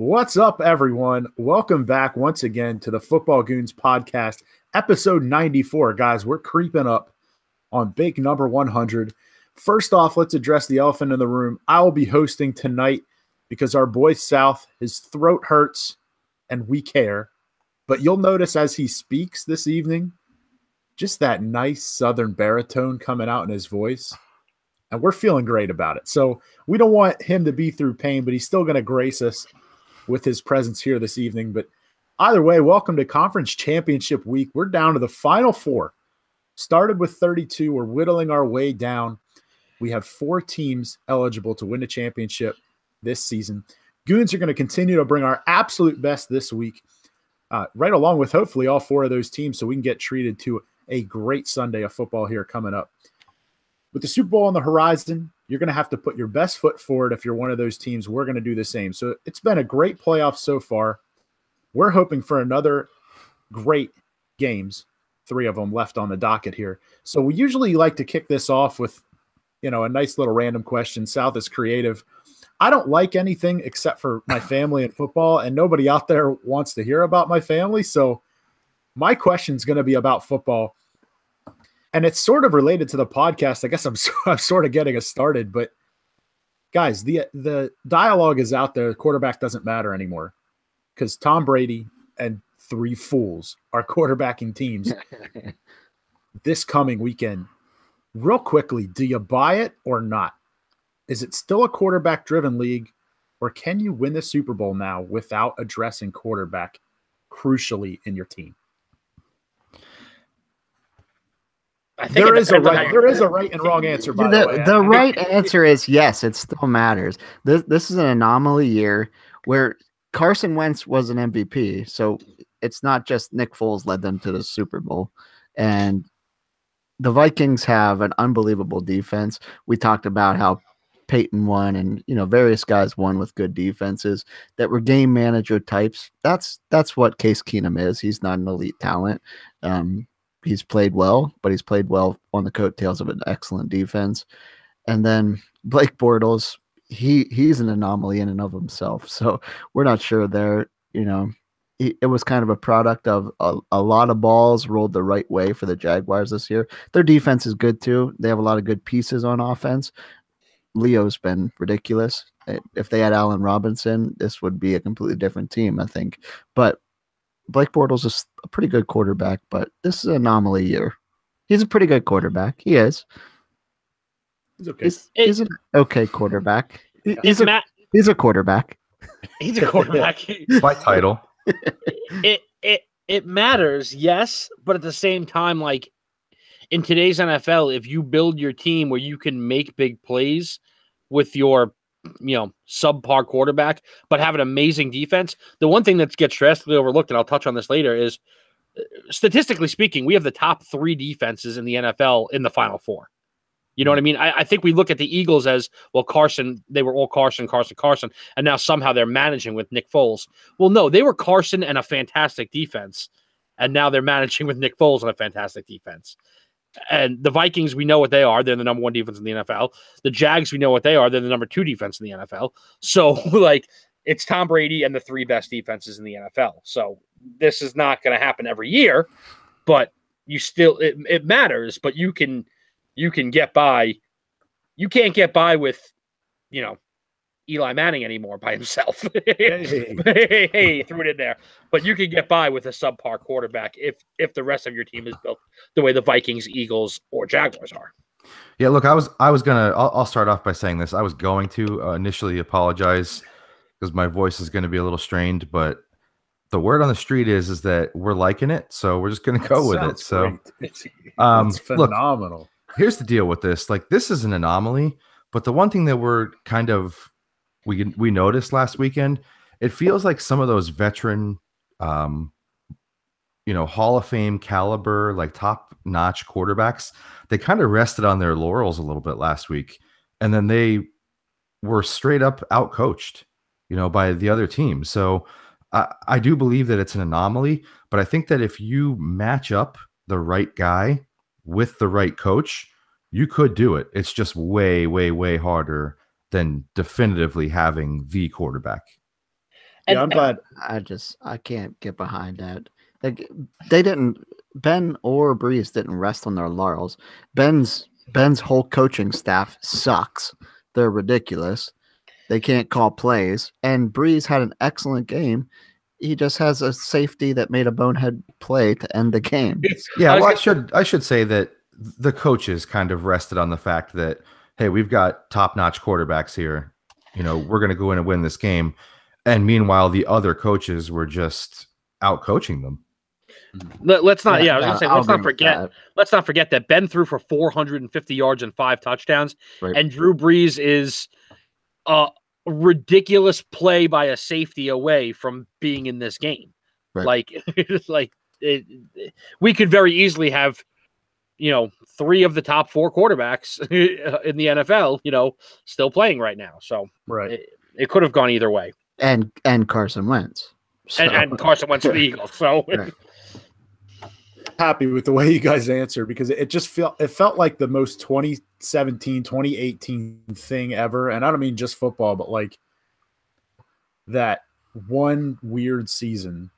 What's up, everyone? Welcome back once again to the Football Goons podcast, episode 94. Guys, we're creeping up on big number 100. First off, let's address the elephant in the room. I will be hosting tonight because our boy South, his throat hurts and we care. But you'll notice as he speaks this evening, just that nice southern baritone coming out in his voice. And we're feeling great about it. So we don't want him to be through pain, but he's still going to grace us with his presence here this evening. But either way, welcome to Conference Championship Week. We're down to the Final Four. Started with 32. We're whittling our way down. We have 4 teams eligible to win the championship this season. Goons are going to continue to bring our absolute best this week, right along with hopefully all 4 of those teams, so we can get treated to a great Sunday of football here coming up. With the Super Bowl on the horizon, you're going to have to put your best foot forward if you're one of those teams. We're going to do the same. So it's been a great playoff so far. We're hoping for another great games, 3 of them left on the docket here. So we usually like to kick this off with, a nice little random question. South is creative. I don't like anything except for my family and football, and nobody out there wants to hear about my family. So my question is going to be about football. And it's sort of related to the podcast. I guess I'm sort of getting us started. But, guys, the dialogue is out there. The quarterback doesn't matter anymore because Tom Brady and 3 fools are quarterbacking teams this coming weekend. Real quickly, do you buy it or not? Is it still a quarterback-driven league, or can you win the Super Bowl now without addressing quarterback crucially in your team? I think there is a right and wrong answer, by the way. The right answer is yes, it still matters. This is an anomaly year where Carson Wentz was an MVP, so it's not just Nick Foles led them to the Super Bowl. And the Vikings have an unbelievable defense. We talked about how Peyton won and various guys won with good defenses that were game manager types. That's what Case Keenum is. He's not an elite talent. He's played well, but he's played well on the coattails of an excellent defense. And then Blake Bortles, he's an anomaly in and of himself. So we're not sure there. It was kind of a product of a lot of balls rolled the right way for the Jaguars this year. Their defense is good too. They have a lot of good pieces on offense. Leo's been ridiculous. If they had Allen Robinson, this would be a completely different team, I think. But Blake Bortles is a pretty good quarterback, but this is an anomaly year. He's a pretty good quarterback. He is. He's okay. He's an okay quarterback. He's a quarterback. He's a quarterback. By title. It matters, yes, but at the same time, like in today's NFL, if you build your team where you can make big plays with your subpar quarterback, but have an amazing defense. The one thing that gets drastically overlooked, and I'll touch on this later, is statistically speaking, we have the top 3 defenses in the NFL in the Final Four. You know what I mean? I think we look at the Eagles as, well, Carson, they were all Carson, and now somehow they're managing with Nick Foles. Well, no, they were Carson and a fantastic defense, and now they're managing with Nick Foles and a fantastic defense. And the Vikings, we know what they are. They're the number 1 defense in the NFL. The Jags, we know what they are. They're the number 2 defense in the NFL. So, it's Tom Brady and the 3 best defenses in the NFL. So, this is not going to happen every year, but it matters. But you can get by. You can't get by with, Eli Manning anymore by himself. Hey, threw it in there. But you can get by with a subpar quarterback if the rest of your team is built the way the Vikings, Eagles, or Jaguars are. Yeah, look, I'll start off by saying this. I was going to initially apologize because my voice is going to be a little strained, but the word on the street is that we're liking it, so we're just going to go with it. So it's phenomenal. Look, here's the deal with this. This is an anomaly, but the one thing that we're kind of we noticed last weekend, it feels like some of those veteran, Hall of Fame caliber, top-notch quarterbacks, they kind of rested on their laurels a little bit last week, and then they were straight up out-coached, by the other team. So I do believe that it's an anomaly, but I think that if you match up the right guy with the right coach, you could do it. It's just way, way, way harder than definitively having the quarterback. And, I'm glad. I can't get behind that. Like Ben or Breeze didn't rest on their laurels. Ben's whole coaching staff sucks. They're ridiculous. They can't call plays. And Breeze had an excellent game. He just has a safety that made a bonehead play to end the game. Yeah, I should say that the coaches kind of rested on the fact that, hey, we've got top-notch quarterbacks here. We're going to go in and win this game. And meanwhile, the other coaches were just out-coaching them. Let's not. Yeah, I was gonna say. Let's not forget that Ben threw for 450 yards and 5 touchdowns, right. And Drew Brees is a ridiculous play by a safety away from being in this game. Right. We could very easily have, 3 of the top 4 quarterbacks in the NFL, still playing right now. So right, it could have gone either way. And Carson Wentz. So. And Carson Wentz for the Eagles. So. Right. Happy with the way you guys answered, because it felt like the most 2017 2018 thing ever. And I don't mean just football, but like that one weird season,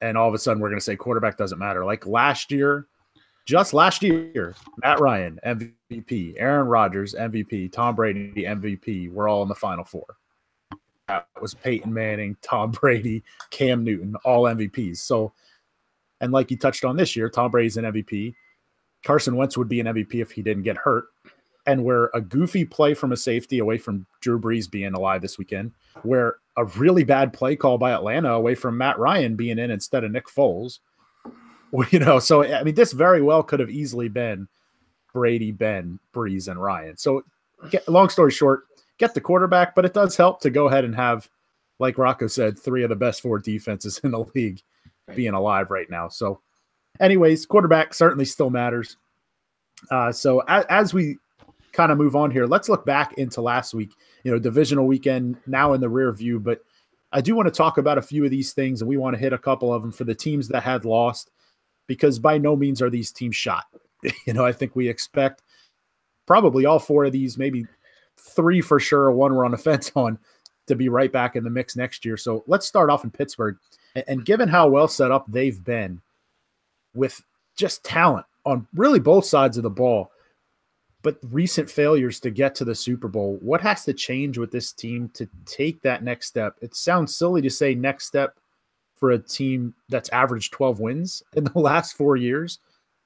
and all of a sudden we're going to say quarterback doesn't matter. Like just last year, Matt Ryan MVP, Aaron Rodgers MVP, Tom Brady MVP, we're all in the Final Four. That was Peyton Manning, Tom Brady, Cam Newton, all MVPs. So, and like you touched on this year, Tom Brady's an MVP. Carson Wentz would be an MVP if he didn't get hurt. And where a goofy play from a safety away from Drew Brees being alive this weekend, where a really bad play call by Atlanta away from Matt Ryan being in instead of Nick Foles. So, I mean, this very well could have easily been Brady, Ben, Brees, and Ryan. So, long story short, get the quarterback, but it does help to go ahead and have, like Rocco said, 3 of the best 4 defenses in the league being alive right now. So anyways, quarterback certainly still matters. So as we kind of move on here, let's look back into last week, divisional weekend now in the rear view, but I do want to talk about a few of these things, and we want to hit a couple of them for the teams that had lost, because by no means are these teams shot. I think we expect probably all 4 of these, maybe 3 for sure, 1 we're on the fence on, to be right back in the mix next year. So let's start off in Pittsburgh. And given how well set up they've been with just talent on really both sides of the ball, but recent failures to get to the Super Bowl, what has to change with this team to take that next step? It sounds silly to say next step for a team that's averaged 12 wins in the last 4 years,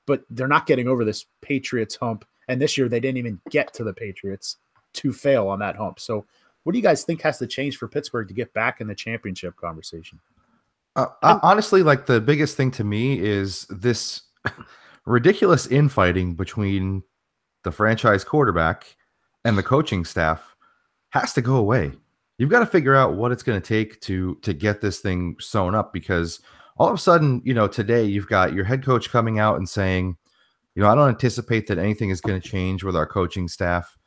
but they're not getting over this Patriots hump. And this year they didn't even get to the Patriots to fail on that hump. So what do you guys think has to change for Pittsburgh to get back in the championship conversation? Honestly, like the biggest thing to me is this ridiculous infighting between the franchise quarterback and the coaching staff has to go away. You've got to figure out what it's going to take to get this thing sewn up, because all of a sudden, today you've got your head coach coming out and saying, I don't anticipate that anything is going to change with our coaching staff.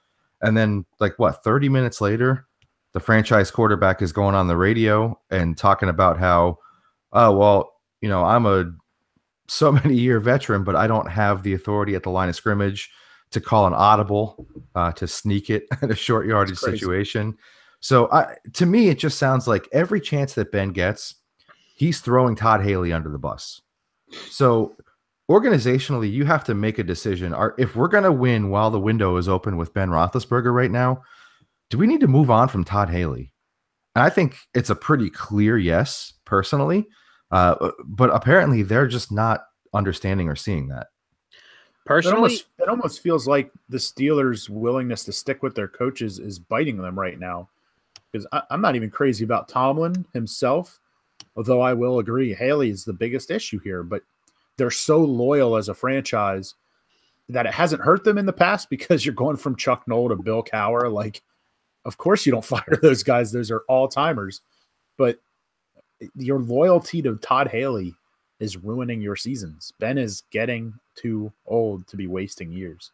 And then 30 minutes later, the franchise quarterback is going on the radio and talking about how, oh, well, I'm a so many year veteran, but I don't have the authority at the line of scrimmage to call an audible, to sneak it in a short yardage situation. So to me, it just sounds like every chance that Ben gets, he's throwing Todd Haley under the bus. So organizationally, you have to make a decision. If we're going to win while the window is open with Ben Roethlisberger right now, do we need to move on from Todd Haley? And I think it's a pretty clear yes, personally. But apparently they're just not understanding or seeing that. Personally, it almost feels like the Steelers' willingness to stick with their coaches is biting them right now. Because I'm not even crazy about Tomlin himself, although I will agree Haley is the biggest issue here. But they're so loyal as a franchise that it hasn't hurt them in the past, because you're going from Chuck Noll to Bill Cowher. Like, of course you don't fire those guys. Those are all-timers. But your loyalty to Todd Haley is ruining your seasons. Ben is getting too old to be wasting years.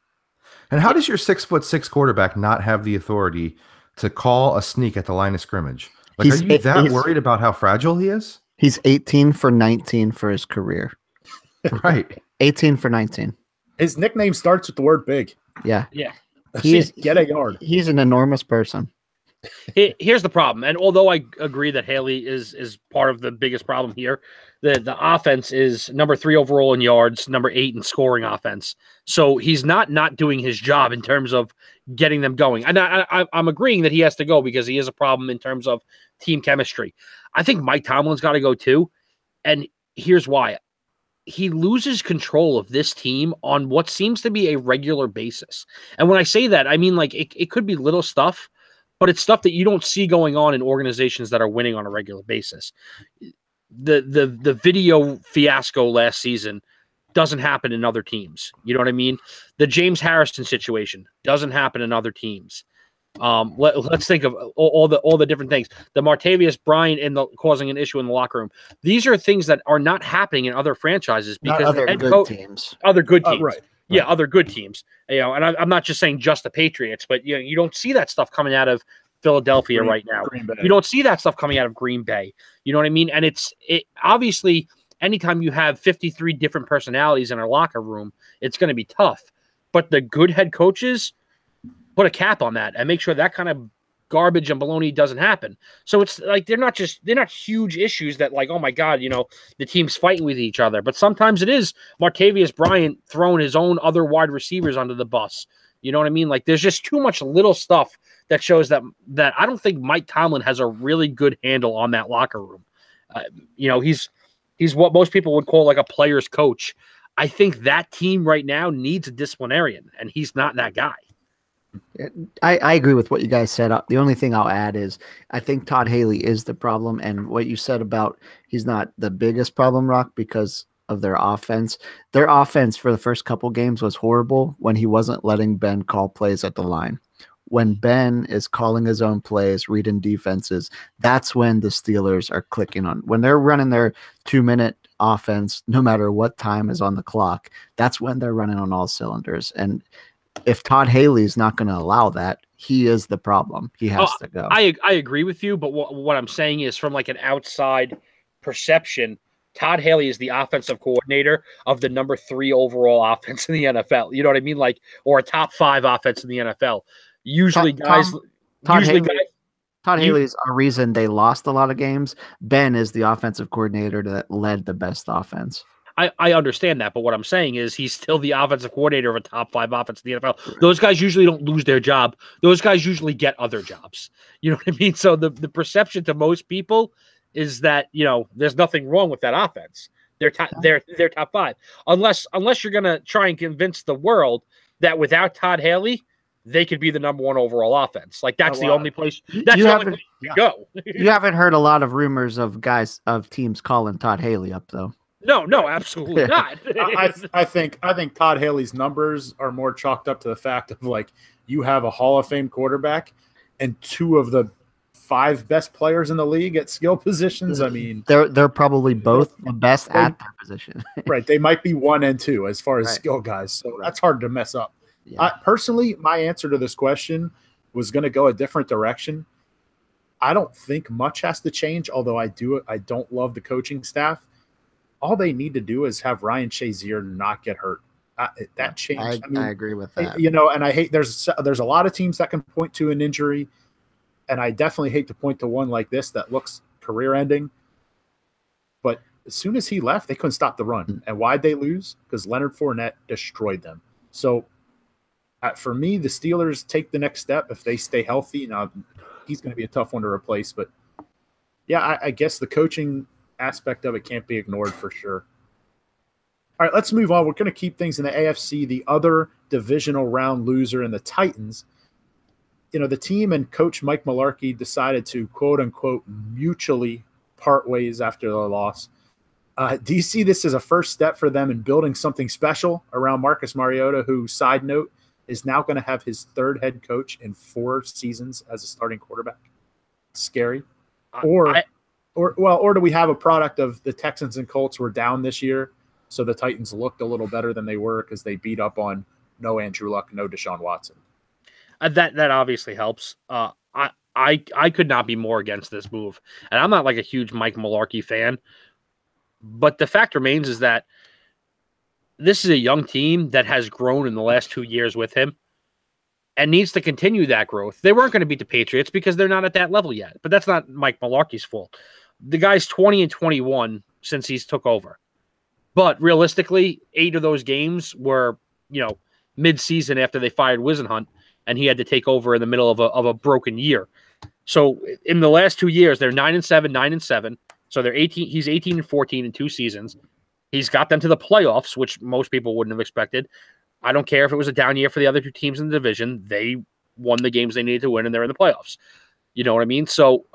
And how does your 6'6" quarterback not have the authority to call a sneak at the line of scrimmage? Are you that worried about how fragile he is? He's 18 for 19 for his career. Right. 18 for 19. His nickname starts with the word big. Yeah. Yeah. Get a yard. He's an enormous person. Here's the problem, and although I agree that Haley is part of the biggest problem here, the offense is number 3 overall in yards, number 8 in scoring offense. So he's not doing his job in terms of getting them going. And I'm agreeing that he has to go because he is a problem in terms of team chemistry. I think Mike Tomlin's got to go too, and here's why. He loses control of this team on what seems to be a regular basis. And when I say that, I mean like it could be little stuff, but it's stuff that you don't see going on in organizations that are winning on a regular basis. The video fiasco last season doesn't happen in other teams. You know what I mean? The James Harrison situation doesn't happen in other teams. Let's think of all the different things. The Martavius Bryant causing an issue in the locker room. These are things that are not happening in other franchises because other good teams. Other good teams. Right. Yeah, other good teams. And I'm not just saying just the Patriots, but you don't see that stuff coming out of Philadelphia right now. You don't see that stuff coming out of Green Bay. You know what I mean? And it obviously anytime you have 53 different personalities in a locker room, it's going to be tough. But the good head coaches put a cap on that and make sure that kind of garbage and baloney doesn't happen. So it's like they're not huge issues that like, oh my God, the team's fighting with each other. But sometimes it is Martavius Bryant throwing his own other wide receivers under the bus. You know what I mean? Like there's just too much little stuff that shows that I don't think Mike Tomlin has a really good handle on that locker room. He's what most people would call like a player's coach. I think that team right now needs a disciplinarian, and he's not that guy. I agree with what you guys said. The only thing I'll add is I think Todd Haley is the problem, and what you said about he's not the biggest problem, Rock, because of their offense. Their offense for the first couple games was horrible when he wasn't letting Ben call plays at the line. When Ben is calling his own plays, reading defenses, that's when the Steelers are clicking on. When they're running their 2-minute offense, no matter what time is on the clock, that's when they're running on all cylinders. And if Todd Haley is not going to allow that, he is the problem. He has to go. I agree with you, but what I'm saying is from like an outside perception, Todd Haley is the offensive coordinator of the number 3 overall offense in the NFL. You know what I mean? Like, or a top 5 offense in the NFL. Usually Todd Haley is a reason they lost a lot of games. Ben is the offensive coordinator that led the best offense. I understand that, but what I'm saying is he's still the offensive coordinator of a top 5 offense in the NFL. Those guys usually don't lose their job. Those guys usually get other jobs. You know what I mean? So the perception to most people is that, there's nothing wrong with that offense. They're top 5. Unless you're going to try and convince the world that without Todd Haley, they could be the number 1 overall offense. Like that's the only place. That's the only place to go. You haven't heard a lot of rumors of teams calling Todd Haley up though. No, absolutely not. I think Todd Haley's numbers are more chalked up to the fact of like you have a Hall of Fame quarterback and 2 of the 5 best players in the league at skill positions. I mean, they're probably both the best at their position. Right. They might be 1 and 2 as far as skill guys. So that's hard to mess up. Yeah. Personally, my answer to this question was going to go a different direction. I don't think much has to change, although I don't love the coaching staff. All they need to do is have Ryan Shazier not get hurt. That changed. I agree with that. And I hate there's a lot of teams that can point to an injury, and I definitely hate to point to one like this that looks career-ending. But as soon as he left, they couldn't stop the run. And why'd they lose? Because Leonard Fournette destroyed them. So for me, the Steelers take the next step if they stay healthy. Now, he's going to be a tough one to replace. But, yeah, I guess the coaching aspect of it can't be ignored for sure. All right, let's move on. We're going to keep things in the AFC. The other divisional round loser in the Titans. The team and coach Mike Mularkey decided to, quote-unquote, mutually part ways after the loss. Do you see this as a first step for them in building something special around Marcus Mariota, who, side note, is now going to have his 3rd head coach in 4 seasons as a starting quarterback? Scary. Or do we have a product of the Texans and Colts were down this year, so the Titans looked a little better than they were because they beat up on no Andrew Luck, no Deshaun Watson? That obviously helps. I could not be more against this move, and I'm not like a huge Mike Mularkey fan, but the fact remains is that this is a young team that has grown in the last 2 years with him. and needs to continue that growth. They weren't going to beat the Patriots because they're not at that level yet, but that's not Mike Mularkey's fault. The guy's 20-21 since he's took over. But realistically, 8 of those games were, mid-season after they fired Wisenhunt, and he had to take over in the middle of a broken year. So in the last 2 years, they're 9-7, 9-7. So they're 18. He's 18-14 in 2 seasons. He's got them to the playoffs, which most people wouldn't have expected. I don't care if it was a down year for the other 2 teams in the division. They won the games they needed to win, and they're in the playoffs. You know what I mean? So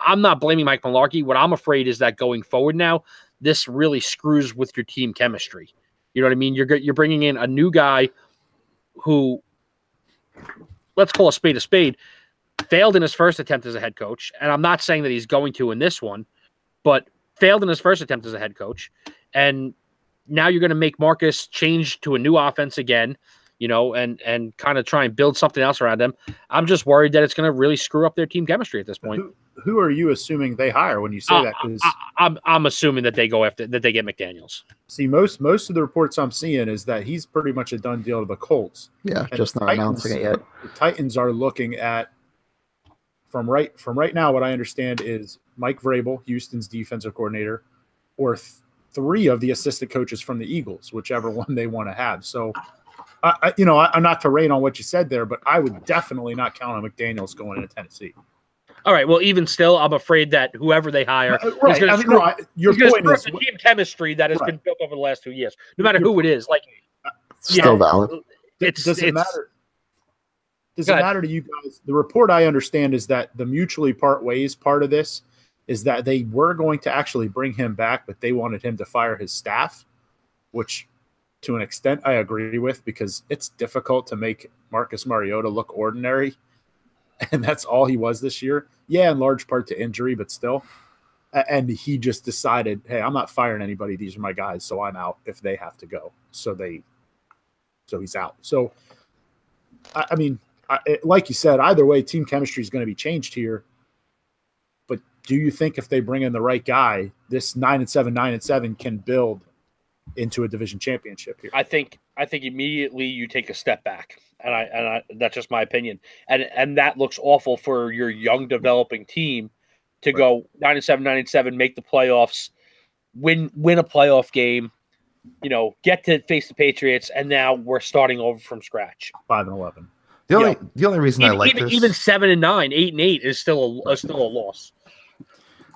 I'm not blaming Mike Mularkey. What I'm afraid is that going forward now, this really screws with your team chemistry. You know what I mean? You're bringing in a new guy who, let's call a spade, failed in his first attempt as a head coach. And I'm not saying that he's going to in this one, but failed in his first attempt as a head coach. And now you're going to make Marcus change to a new offense again, and kind of try and build something else around him. I'm just worried that it's going to really screw up their team chemistry at this point. Who are you assuming they hire when you say that? Because I'm assuming that they get McDaniels. See, most of the reports I'm seeing is that he's pretty much a done deal to the Colts. Yeah, and just not announcing it yet. The Titans are looking at from right now. What I understand is Mike Vrabel, Houston's defensive coordinator, or 3 of the assistant coaches from the Eagles, whichever one they want to have. So. I'm not to rain on what you said there, but I would definitely not count on McDaniels going into Tennessee. All right. Well, even still, I'm afraid that whoever they hire is right. going to screw up the team chemistry that has been built over the last 2 years, no matter who it is. Like, still valid. Does it matter? Does it matter to you guys? The report I understand is that the mutually part ways part of this is that they were going to actually bring him back, but they wanted him to fire his staff, which to an extent I agree with, because it's difficult to make Marcus Mariota look ordinary. And that's all he was this year. Yeah, in large part to injury, but still. And he just decided, hey, I'm not firing anybody. These are my guys, so I'm out if they have to go. So he's out. So, I mean, like you said, either way, team chemistry is going to be changed here. But do you think if they bring in the right guy, this 9-7, 9-7 can build into a division championship here? I think immediately you take a step back, and I that's just my opinion, and that looks awful for your young developing team to go 9-7, 9-7, make the playoffs, win a playoff game, get to face the Patriots, and now we're starting over from scratch. 5-11. The only reason I like this, even 7-9, 8-8 is still a loss.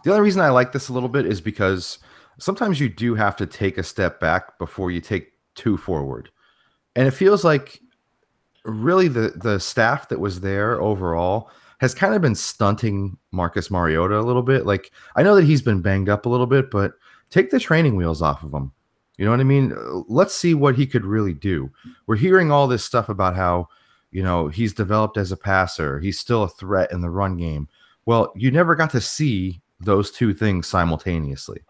The only reason I like this a little bit is because sometimes you do have to take a step back before you take 2 forward. And it feels like really the staff that was there overall has kind of been stunting Marcus Mariota a little bit. Like, I know that he's been banged up a little bit, but take the training wheels off of him. You know what I mean? Let's see what he could really do. We're hearing all this stuff about how, he's developed as a passer. He's still a threat in the run game. Well, you never got to see those 2 things simultaneously.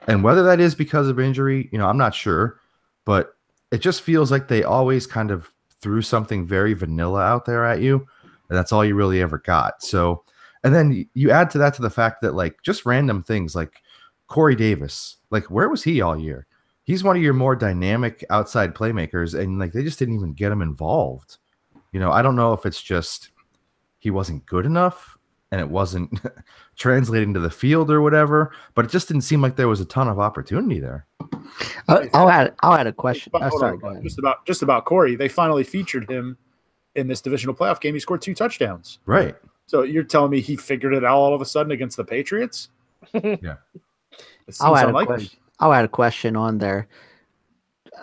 And whether that is because of injury, I'm not sure, but it just feels like they always kind of threw something very vanilla out there at you, and that's all you really ever got. So, and then you add to the fact that, like, just random things like Corey Davis, like, where was he all year? He's one of your more dynamic outside playmakers, and like they just didn't even get him involved. I don't know if it's just he wasn't good enough and it wasn't translating to the field or whatever, but it just didn't seem like there was a ton of opportunity there. I'll add a question. Just about Corey. They finally featured him in this divisional playoff game. He scored 2 touchdowns. Right. So you're telling me he figured it out all of a sudden against the Patriots? Yeah. I'll add a question on there.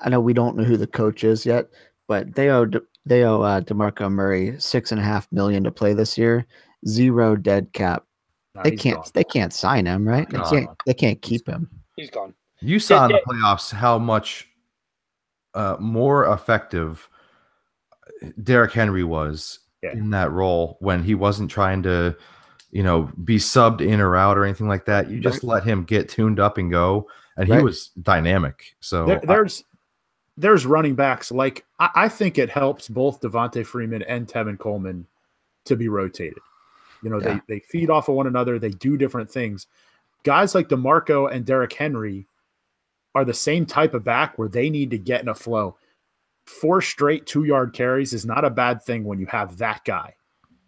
I know we don't know who the coach is yet, but they owe DeMarco Murray $6.5 million to play this year. 0 dead cap. No, they can't sign him, right? They can't keep him. He's gone. You saw in the playoffs how much more effective Derrick Henry was in that role when he wasn't trying to, be subbed in or out or anything like that. You just let him get tuned up and go, and he was dynamic. So there's running backs. Like, I think it helps both Devontae Freeman and Tevin Coleman to be rotated. They feed off of one another. They do different things. Guys like DeMarco and Derrick Henry are the same type of back where they need to get in a flow. 4 straight 2-yard carries is not a bad thing when you have that guy,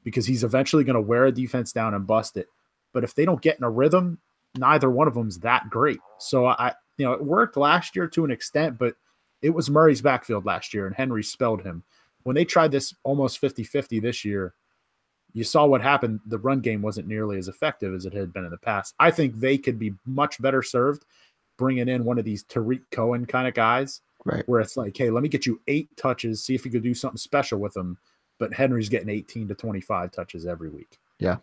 because he's eventually going to wear a defense down and bust it. But if they don't get in a rhythm, neither one of them's that great. So it worked last year to an extent, but it was Murray's backfield last year and Henry spelled him. When they tried this almost 50-50 this year, you saw what happened. The run game wasn't nearly as effective as it had been in the past. I think they could be much better served bringing in one of these Tariq Cohen kind of guys, right, where it's like, hey, let me get you 8 touches, see if you could do something special with them. But Henry's getting 18 to 25 touches every week. Yeah.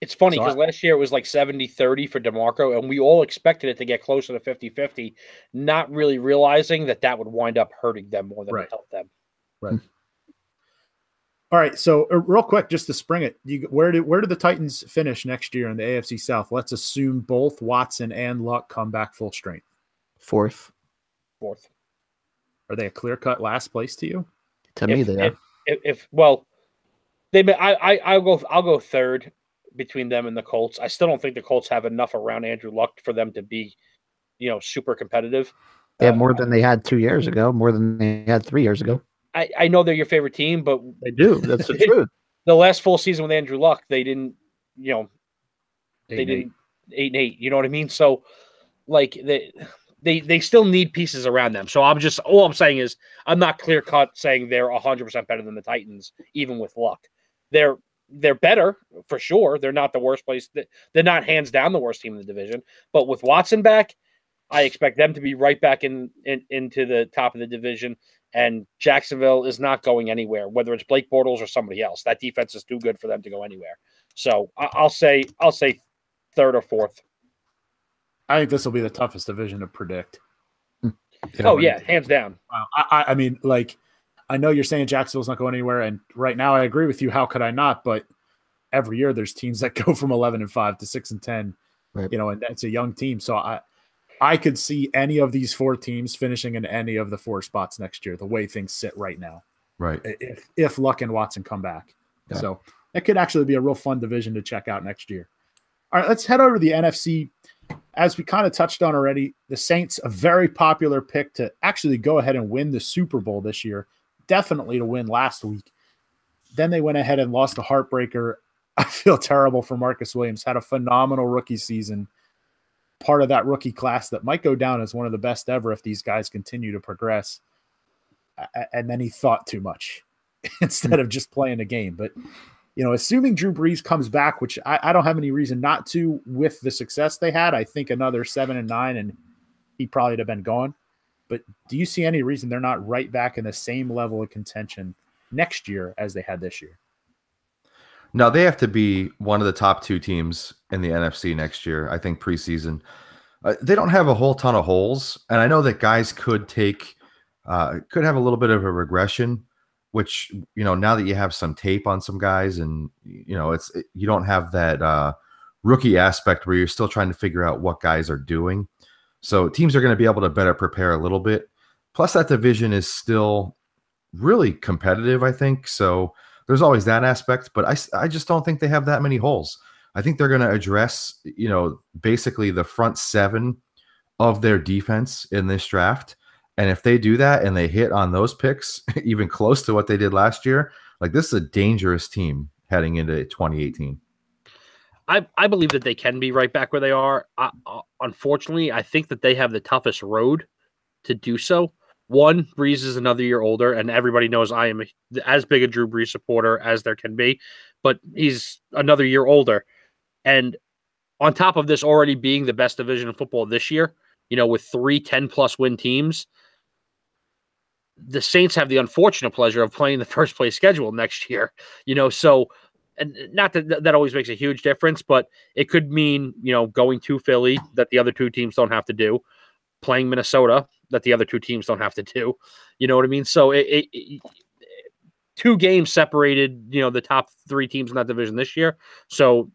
It's funny because last year it was like 70-30 for DeMarco, and we all expected it to get closer to 50-50, not really realizing that would wind up hurting them more than it helped them. Right. All right, so real quick, just to spring it, where do the Titans finish next year in the AFC South? Let's assume both Watson and Luck come back full strength. Fourth. Are they a clear-cut last place to you? To me, they are. I'll go third between them and the Colts. I still don't think the Colts have enough around Andrew Luck for them to be, super competitive. They have more than they had 2 years ago, more than they had 3 years ago. I know they're your favorite team, but they do. That's the truth. The last full season with Andrew Luck, they didn't, they didn't 8-8. You know what I mean? So, like they still need pieces around them. So all I'm saying is I'm not clear cut saying they're 100% better than the Titans, even with Luck. They're better for sure. They're not the worst place. They're not hands down the worst team in the division. But with Watson back, I expect them to be right back into the top of the division. And Jacksonville is not going anywhere, whether it's Blake Bortles or somebody else. That defense is too good for them to go anywhere. So I'll say third or fourth. I think this will be the toughest division to predict. Hands down. Wow. I mean, like, I know you're saying Jacksonville's not going anywhere, and right now I agree with you. How could I not? But every year there's teams that go from 11-5 to 6-10. Right. And it's a young team. So I could see any of these 4 teams finishing in any of the 4 spots next year, the way things sit right now. Right. If Luck and Watson come back. Yeah. So that could actually be a real fun division to check out next year. All right, let's head over to the NFC. As we kind of touched on already, the Saints, a very popular pick to actually go ahead and win the Super Bowl this year, definitely to win last week. Then they went ahead and lost a heartbreaker. I feel terrible for Marcus Williams, had a phenomenal rookie season. Part of that rookie class that might go down as one of the best ever if these guys continue to progress. And then he thought too much instead of just playing the game. But, assuming Drew Brees comes back, which I don't have any reason not to with the success they had, I think another 7-9 and he probably would have been gone. But do you see any reason they're not right back in the same level of contention next year as they had this year? No, they have to be one of the top 2 teams in the NFC next year. I think preseason. They don't have a whole ton of holes, and I know that guys could have a little bit of a regression, which now that you have some tape on some guys, and you don't have that rookie aspect where you're still trying to figure out what guys are doing. So teams are going to be able to better prepare a little bit. Plus, that division is still really competitive, I think. So there's always that aspect, but I just don't think they have that many holes. I think they're going to address, basically the front 7 of their defense in this draft. And if they do that and they hit on those picks, even close to what they did last year, like this is a dangerous team heading into 2018. I believe that they can be right back where they are. Unfortunately, I think that they have the toughest road to do so. One, Brees is another year older, and everybody knows I am as big a Drew Brees supporter as there can be, but he's another year older. And on top of this already being the best division of football this year, with 3 10-plus win teams, the Saints have the unfortunate pleasure of playing the first place schedule next year. So, and not that always makes a huge difference, but it could mean, going to Philly that the other 2 teams don't have to do, playing Minnesota that the other 2 teams don't have to do. You know what I mean? So 2 games separated, the top 3 teams in that division this year. So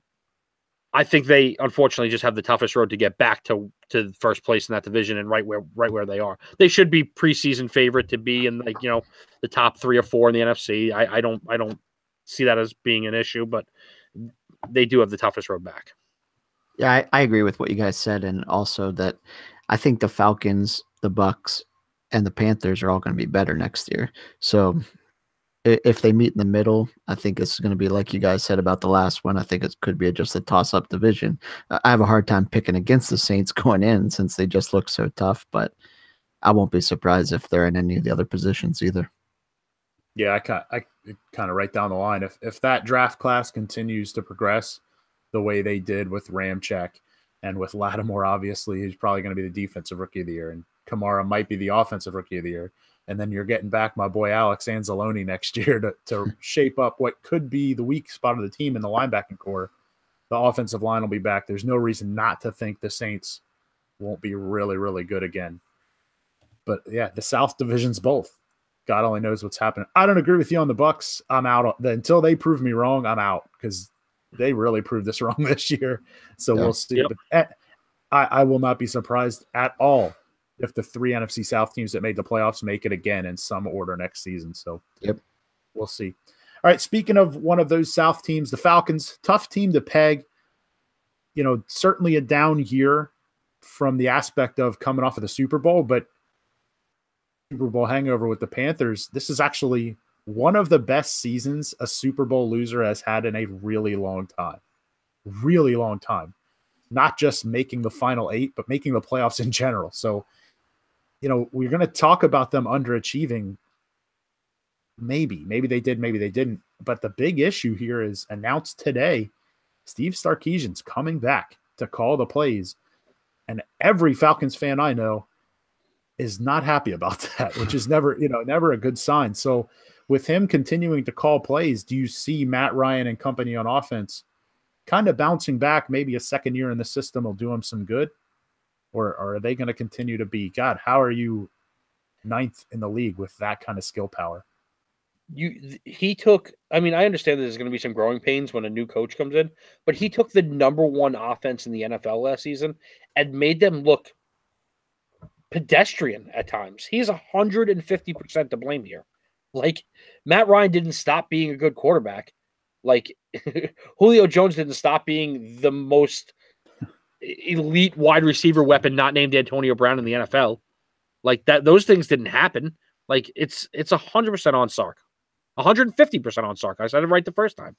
I think they unfortunately just have the toughest road to get back to first place in that division and right where they are. They should be preseason favorite to be in the top 3 or 4 in the NFC. I don't see that as being an issue, but they do have the toughest road back. Yeah, I agree with what you guys said, and also that I think the Falcons, the Bucks, and the Panthers are all going to be better next year. So if they meet in the middle, I think it's going to be like you guys said about the last one. I think it could be just a toss-up division. I have a hard time picking against the Saints going in since they just look so tough, but I won't be surprised if they're in any of the other positions either. Yeah, I kind of right down the line. If that draft class continues to progress the way they did with Ramczyk and with Lattimore, obviously, he's probably going to be the defensive rookie of the year, and Kamara might be the offensive rookie of the year. And then you're getting back my boy Alex Anzalone next year to shape up what could be the weak spot of the team in the linebacking core. The offensive line will be back. There's no reason not to think the Saints won't be really, really good again. But yeah, the South divisions both. God only knows what's happening. I don't agree with you on the Bucks. I'm out. Until they prove me wrong, I'm out because they really proved this wrong this year. So we'll see. Yep. But I will not be surprised at all if the 3 NFC South teams that made the playoffs make it again in some order next season. So we'll see. All right, speaking of one of those South teams, the Falcons, tough team to peg. You know, certainly a down year from the aspect of coming off of the Super Bowl, but Super Bowl hangover with the Panthers. This is actually one of the best seasons a Super Bowl loser has had in a really long time. Really long time. Not just making the final 8, but making the playoffs in general. So, you know, we're going to talk about them underachieving. Maybe they did, maybe they didn't. But the big issue here is announced today, Steve Sarkisian's coming back to call the plays. And every Falcons fan I know is not happy about that, which is never a good sign. So with him continuing to call plays, do you see Matt Ryan and company on offense kind of bouncing back? Maybe a second year in the system will do him some good? Or are they going to continue to be, God, how are you 9th in the league with that kind of skill power? I understand there's going to be some growing pains when a new coach comes in, but he took the number 1 offense in the NFL last season and made them look pedestrian at times. He's 150% to blame here. Like, Matt Ryan didn't stop being a good quarterback. Like, Julio Jones didn't stop being the most elite wide receiver weapon not named Antonio Brown in the NFL. Like, that, those things didn't happen. Like, it's 100% on Sark. 150% on Sark. I said it right the first time.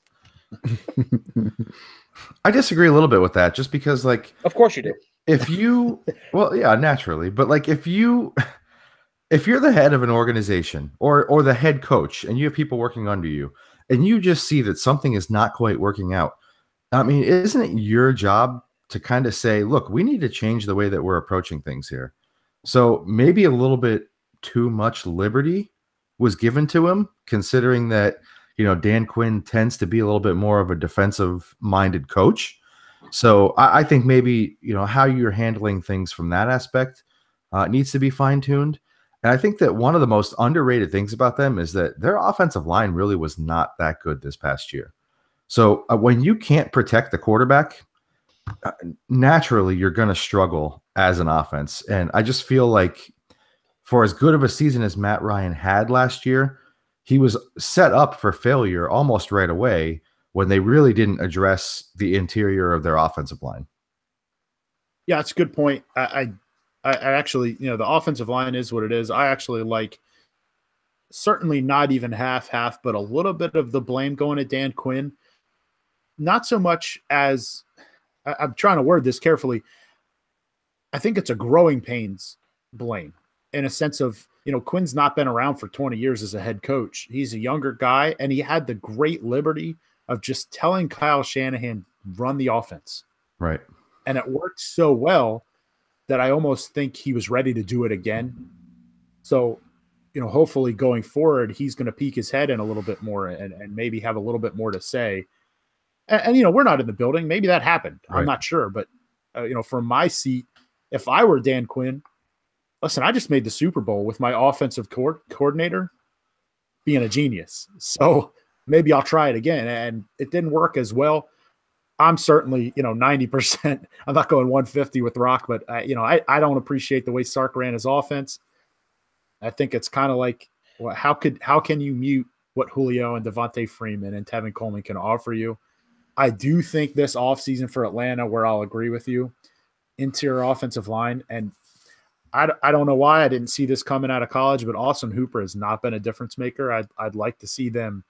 I disagree a little bit with that, just because, like, of course you do. If you, well, yeah, naturally, but like if you're the head of an organization or the head coach and you have people working under you and you just see that something is not quite working out, I mean, isn't it your job to kind of say, look, we need to change the way that we're approaching things here? So maybe a little bit too much liberty was given to him, considering that, you know, Dan Quinn tends to be a little bit more of a defensive minded coach. So I think maybe, you know, how you're handling things from that aspect needs to be fine-tuned. And I think that one of the most underrated things about them is that their offensive line really was not that good this past year. So when you can't protect the quarterback, naturally you're going to struggle as an offense. And I just feel like for as good of a season as Matt Ryan had last year, he was set up for failure almost right away when they really didn't address the interior of their offensive line. Yeah, it's a good point. I actually, you know, the offensive line is what it is. I actually like, certainly not even half, but a little bit of the blame going at Dan Quinn. Not so much as, I'm trying to word this carefully, I think it's a growing pains blame in a sense of, you know, Quinn's not been around for 20 years as a head coach. He's a younger guy, and he had the great liberty of just telling Kyle Shanahan, run the offense. Right. And it worked so well that I almost think he was ready to do it again. So, you know, hopefully going forward, he's going to peek his head in a little bit more and maybe have a little bit more to say. And you know, we're not in the building. Maybe that happened. Right. I'm not sure. But, you know, from my seat, if I were Dan Quinn, listen, I just made the Super Bowl with my offensive coordinator being a genius. So maybe I'll try it again. And it didn't work as well. I'm certainly, you know, 90%. I'm not going 150 with Rock, but you know, I don't appreciate the way Sark ran his offense. I think it's kind of like, well, how can you mute what Julio and Devontae Freeman and Tevin Coleman can offer you? I do think this offseason for Atlanta, where I'll agree with you, interior offensive line, and I don't know why I didn't see this coming out of college, but Austin Hooper has not been a difference maker. I'd like to see them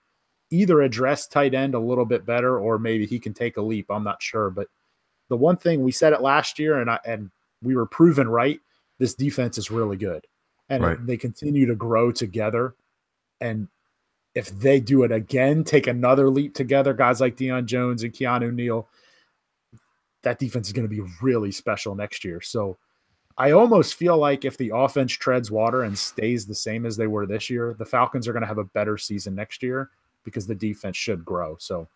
either address tight end a little bit better, or maybe he can take a leap. I'm not sure, but the one thing we said it last year, and we were proven right. This defense is really good, and they continue to grow together. And if they do it again, take another leap together, guys like Deion Jones and Keanu Neal, that defense is going to be really special next year. So I almost feel like if the offense treads water and stays the same as they were this year, the Falcons are going to have a better season next year because the defense should grow. So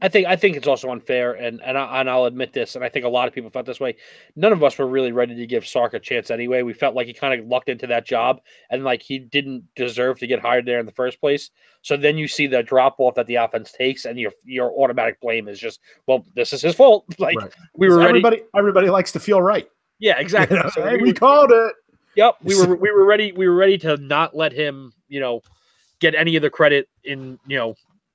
I think it's also unfair, and I'll admit this, and I think a lot of people felt this way. None of us were really ready to give Sark a chance anyway. We felt like he kind of lucked into that job, and like he didn't deserve to get hired there in the first place. So then you see the drop off that the offense takes, and your automatic blame is just, well, this is his fault. Like we were ready. Everybody likes to feel right. Yeah, exactly. So hey, we called it. Yep, we were ready. We were ready to not let him, get any of the credit in,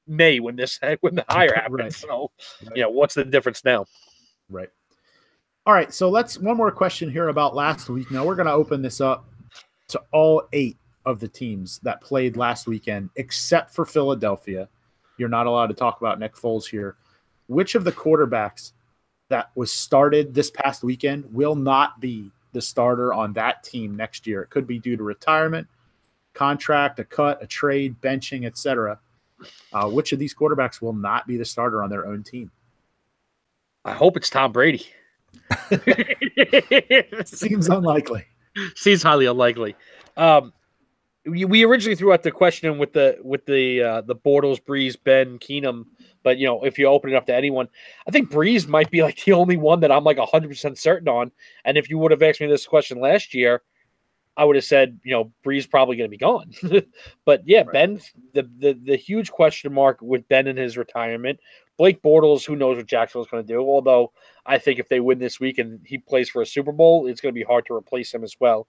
May when the hire happened. Right. So, what's the difference now? Right. All right. So one more question here about last week. Now we're going to open this up to all 8 of the teams that played last weekend, except for Philadelphia. You're not allowed to talk about Nick Foles here. Which of the quarterbacks that was started this past weekend will not be the starter on that team next year? It could be due to retirement, contract, a cut, a trade, benching, etc. Which of these quarterbacks will not be the starter on their own team? I hope it's Tom Brady. Seems unlikely. Seems highly unlikely. We originally threw out the question with the Bortles, Breeze, Ben, Keenum, but if you open it up to anyone, I think Breeze might be like the only one that I'm like 100% certain on. And if you would have asked me this question last year, I would have said, Breeze probably going to be gone. But yeah, right. Ben, the huge question mark with Ben and his retirement. Blake Bortles, who knows what Jacksonville's going to do? Although I think if they win this week and he plays for a Super Bowl, it's going to be hard to replace him as well.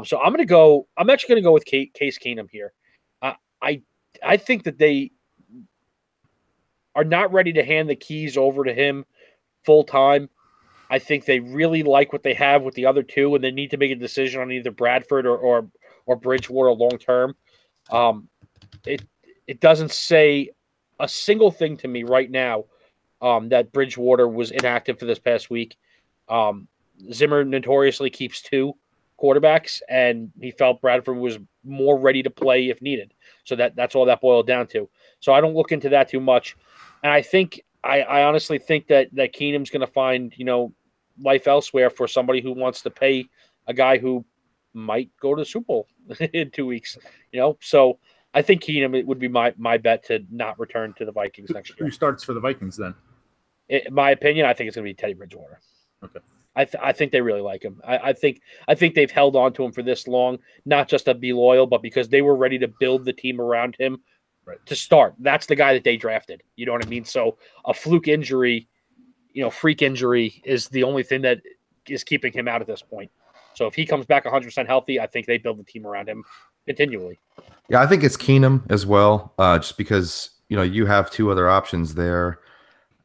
So I'm actually going to go with Case Keenum here. I think that they are not ready to hand the keys over to him full time. I think they really like what they have with the other two, and they need to make a decision on either Bradford or Bridgewater long term. It doesn't say a single thing to me right now that Bridgewater was inactive for this past week. Zimmer notoriously keeps 2 quarterbacks, and he felt Bradford was more ready to play if needed. So that's all that boiled down to. So I don't look into that too much. And I honestly think that Keenum's going to find, life elsewhere for somebody who wants to pay a guy who might go to the Super Bowl in 2 weeks, So I think Keenum would be my bet to not return to the Vikings next year. Who starts for the Vikings then? In my opinion, I think it's going to be Teddy Bridgewater. Okay. I think they really like him. I think they've held on to him for this long, not just to be loyal, but because they were ready to build the team around him to start. That's the guy that they drafted. You know what I mean? So a fluke injury, freak injury is the only thing that is keeping him out at this point. So if he comes back 100% healthy, I think they build the team around him continually. Yeah, I think it's Keenum as well, just because, you have 2 other options there.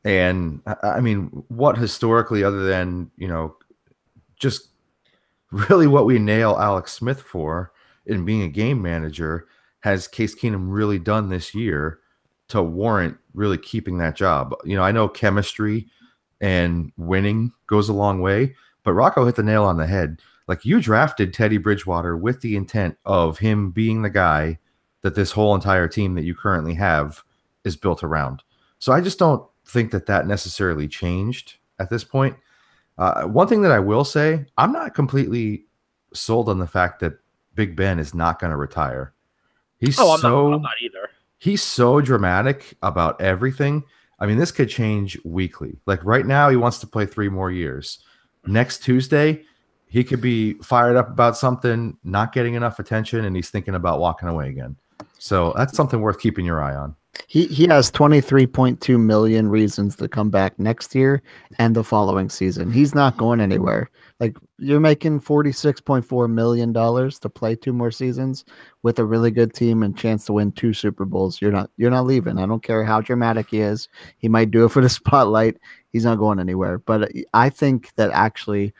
And I mean, what historically, other than, just really what we nail Alex Smith for in being a game manager, has Case Keenum really done this year to warrant really keeping that job? I know chemistry and winning goes a long way, but Rocco hit the nail on the head. Like, you drafted Teddy Bridgewater with the intent of him being the guy that this whole entire team that you currently have is built around. So I just don't think that necessarily changed at this point. One thing that I will say, I'm not completely sold on the fact that Big Ben is not going to retire. I'm not either. He's so dramatic about everything. I mean, this could change weekly. Like right now, he wants to play 3 more years. Next Tuesday, he could be fired up about something, not getting enough attention, and he's thinking about walking away again. So that's something worth keeping your eye on. He has 23.2 million reasons to come back next year and the following season. He's not going anywhere. Like, you're making $46.4 million to play 2 more seasons with a really good team and chance to win 2 Super Bowls. You're not leaving. I don't care how dramatic he is. He might do it for the spotlight. He's not going anywhere. But I think that actually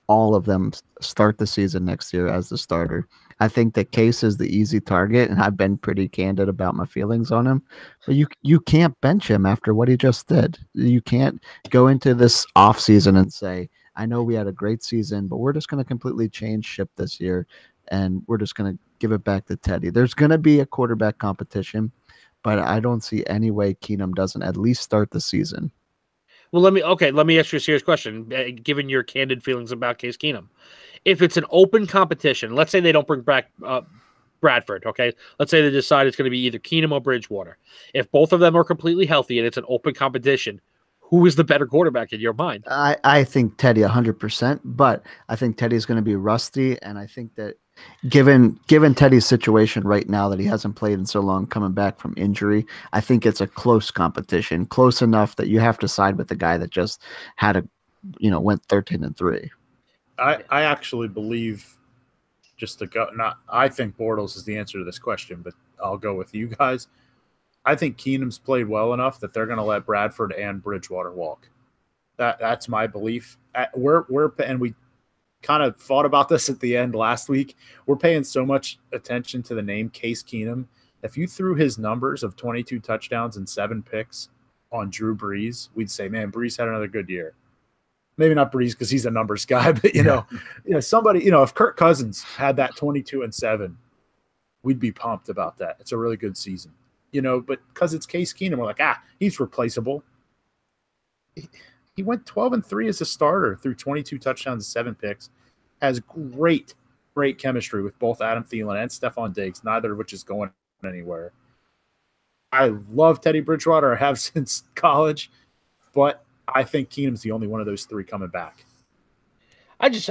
all of them start the season next year as the starter. I think that Case is the easy target, and I've been pretty candid about my feelings on him. But you can't bench him after what he just did. You can't go into this offseason and say, I know we had a great season, but we're just going to completely change ship this year, and we're just going to give it back to Teddy. There's going to be a quarterback competition, but I don't see any way Keenum doesn't at least start the season. Well, let me ask you a serious question, given your candid feelings about Case Keenum. If it's an open competition, let's say they don't bring back Bradford, okay? Let's say they decide it's going to be either Keenum or Bridgewater. If both of them are completely healthy and it's an open competition, who is the better quarterback in your mind? I think Teddy 100%, but I think Teddy's going to be rusty, and I think that given Teddy's situation right now that he hasn't played in so long coming back from injury, I think it's a close competition, close enough that you have to side with the guy that just had went 13-3. I actually believe, just to go, I think Bortles is the answer to this question, but I'll go with you guys. I think Keenum's played well enough that they're going to let Bradford and Bridgewater walk. That's my belief. And we kind of thought about this at the end last week. We're paying so much attention to the name Case Keenum. If you threw his numbers of 22 touchdowns and 7 picks on Drew Brees, we'd say, man, Brees had another good year. Maybe not Brees because he's a numbers guy, but somebody, if Kirk Cousins had that 22-7, we'd be pumped about that. It's a really good season, but because it's Case Keenum, we're like, he's replaceable. He went 12-3 as a starter through 22 touchdowns and 7 picks, has great chemistry with both Adam Thielen and Stephon Diggs, neither of which is going anywhere. I love Teddy Bridgewater. I have since college, but I think Keenum's the only one of those three coming back. I just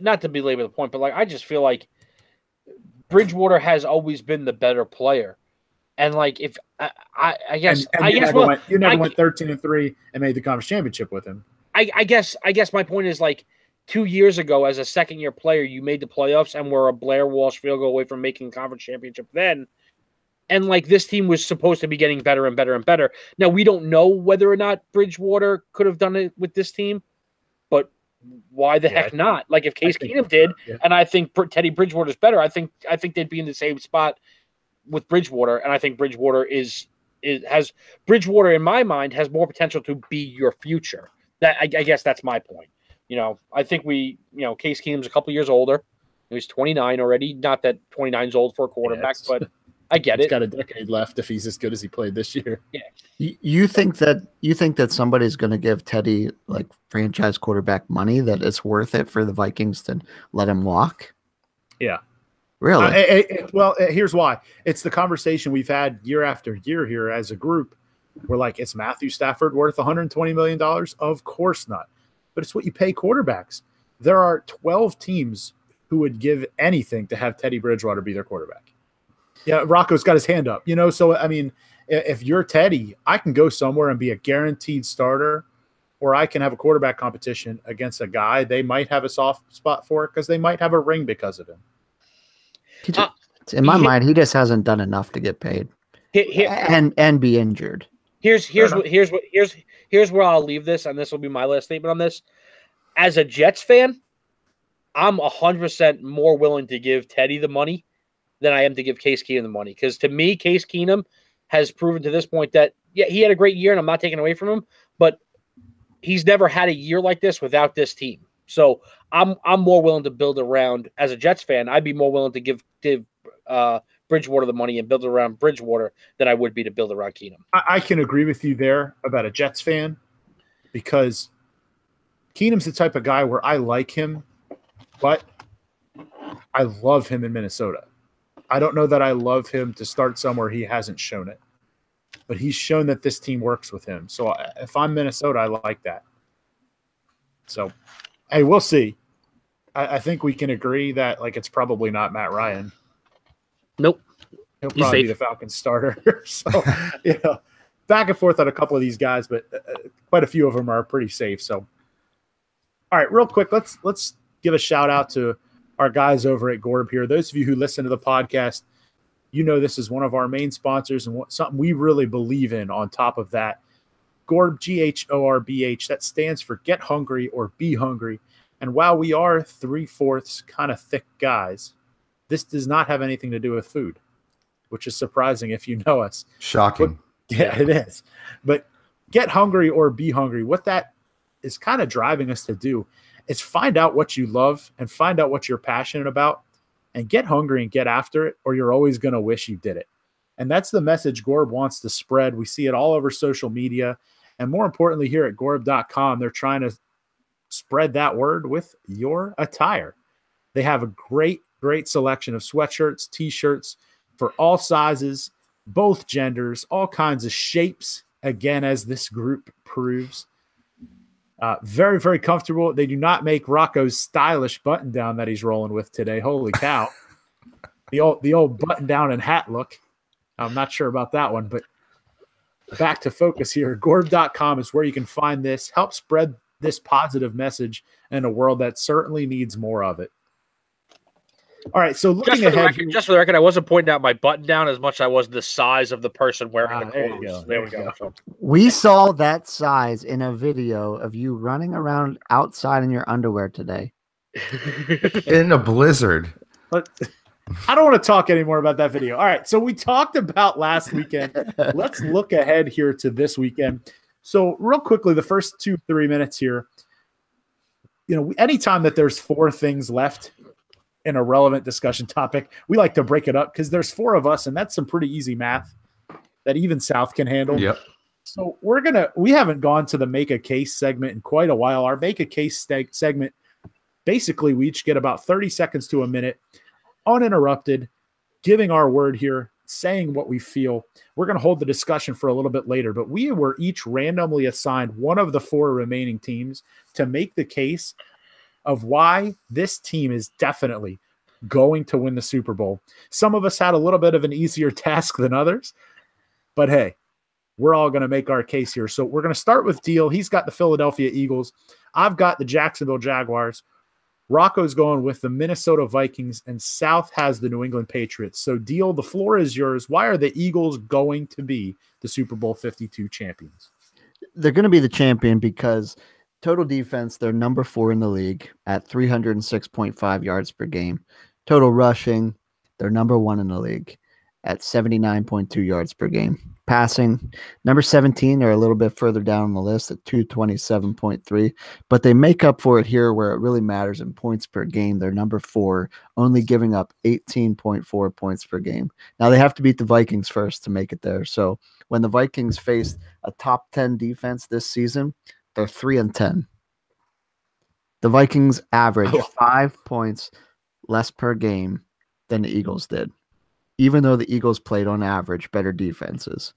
not to belabor the point, but I just feel like Bridgewater has always been the better player. And if I guess you never went 13-3 and made the conference championship with him. I guess my point is 2 years ago as a second-year player, you made the playoffs and were a Blair Walsh field goal away from making conference championship then. And this team was supposed to be getting better and better and better. Now, we don't know whether or not Bridgewater could have done it with this team, but why the heck not? If Case Keenum did, and I think Teddy Bridgewater is better, I think they'd be in the same spot with Bridgewater, and I think Bridgewater has Bridgewater in my mind has more potential to be your future. That I guess that's my point. I think Case Keenum's a couple years older. He's 29 already. Not that 29 is old for a quarterback, but I get it. He's got a decade left if he's as good as he played this year. Yeah. You think that somebody's going to give Teddy franchise quarterback money, that it's worth it for the Vikings to let him walk? Yeah. Really? Here's why. It's the conversation we've had year after year here as a group. We're like, is Matthew Stafford worth $120 million? Of course not. But it's what you pay quarterbacks. There are 12 teams who would give anything to have Teddy Bridgewater be their quarterback. Yeah, Rocco's got his hand up. So, I mean, if you're Teddy, I can go somewhere and be a guaranteed starter, or I can have a quarterback competition against a guy they might have a soft spot for because they might have a ring because of him. In my mind, he just hasn't done enough to get paid and be injured. Here's where I'll leave this, and this will be my last statement on this. As a Jets fan, I'm 100% more willing to give Teddy the money than I am to give Case Keenum the money. Because to me, Case Keenum has proven to this point that, he had a great year, and I'm not taking away from him, but he's never had a year like this without this team. So I'm more willing to build around, as a Jets fan, I'd be more willing to give Bridgewater the money and build around Bridgewater than I would be to build around Keenum. I can agree with you there about a Jets fan, because Keenum's the type of guy where I like him, but I love him in Minnesota. I don't know that I love him to start somewhere he hasn't shown it, but he's shown that this team works with him. So if I'm Minnesota, I like that. So, hey, we'll see. I think we can agree that it's probably not Matt Ryan. Nope. He'll probably be the Falcons starter. So, back and forth on a couple of these guys, but quite a few of them are pretty safe. So, all right, real quick, let's give a shout out to our guys over at Gorb here. Those of you who listen to the podcast, this is one of our main sponsors and something we really believe in. On top of that, Gorb, GHORBH, that stands for Get Hungry or Be Hungry. And while we are 3/4 kind of thick guys, this does not have anything to do with food, which is surprising if you know us. Shocking. But, yeah, it is. But get hungry or be hungry. What that is kind of driving us to do is find out what you love and find out what you're passionate about and get hungry and get after it, or you're always going to wish you did it. And that's the message Gorb wants to spread. We see it all over social media. And more importantly, here at Gorb.com, they're trying to spread that word with your attire. They have a great selection of sweatshirts, t-shirts for all sizes, both genders, all kinds of shapes, again, as this group proves. Very, very comfortable. They do not make Rocco's stylish button down that he's rolling with today. Holy cow. The old button down and hat look. I'm not sure about that one, but back to focus here. Gorb.com is where you can find this. Help spread this positive message in a world that certainly needs more of it. All right, so looking ahead. Just for the record, I wasn't pointing out my button down as much as I was the size of the person wearing the clothes. There we go. So. We saw that size in a video of you running around outside in your underwear today. In a blizzard. I don't want to talk anymore about that video. All right, so we talked about last weekend. Let's look ahead here to this weekend. So real quickly, the first 2-3 minutes here, anytime that there's 4 things left in a relevant discussion topic, we like to break it up because there's 4 of us, and that's some pretty easy math that even South can handle. Yep. So we haven't gone to the make a case segment in quite a while. Our make a case segment, basically we each get about 30 seconds to a minute, uninterrupted, giving our word here, saying what we feel. We're going to hold the discussion for a little bit later, but we were each randomly assigned one of the 4 remaining teams to make the case of why this team is definitely going to win the Super Bowl. Some of us had a little bit of an easier task than others, but hey, we're all going to make our case here. So we're going to start with Deal. He's got the Philadelphia Eagles. I've got the Jacksonville Jaguars. Rocco's going with the Minnesota Vikings, and South has the New England Patriots. So Deal, the floor is yours. Why are the Eagles going to be the Super Bowl 52 champions? They're going to be the champion because total defense, they're number 4 in the league at 306.5 yards per game. Total rushing, they're number 1 in the league at 79.2 yards per game. Passing, number 17, they're a little bit further down on the list at 227.3, but they make up for it here where it really matters in points per game. They're number 4, only giving up 18.4 points per game. Now they have to beat the Vikings first to make it there. So when the Vikings faced a top 10 defense this season, they're 3-10. The Vikings average 5 points less per game than the Eagles did, even though the Eagles played on average better defenses.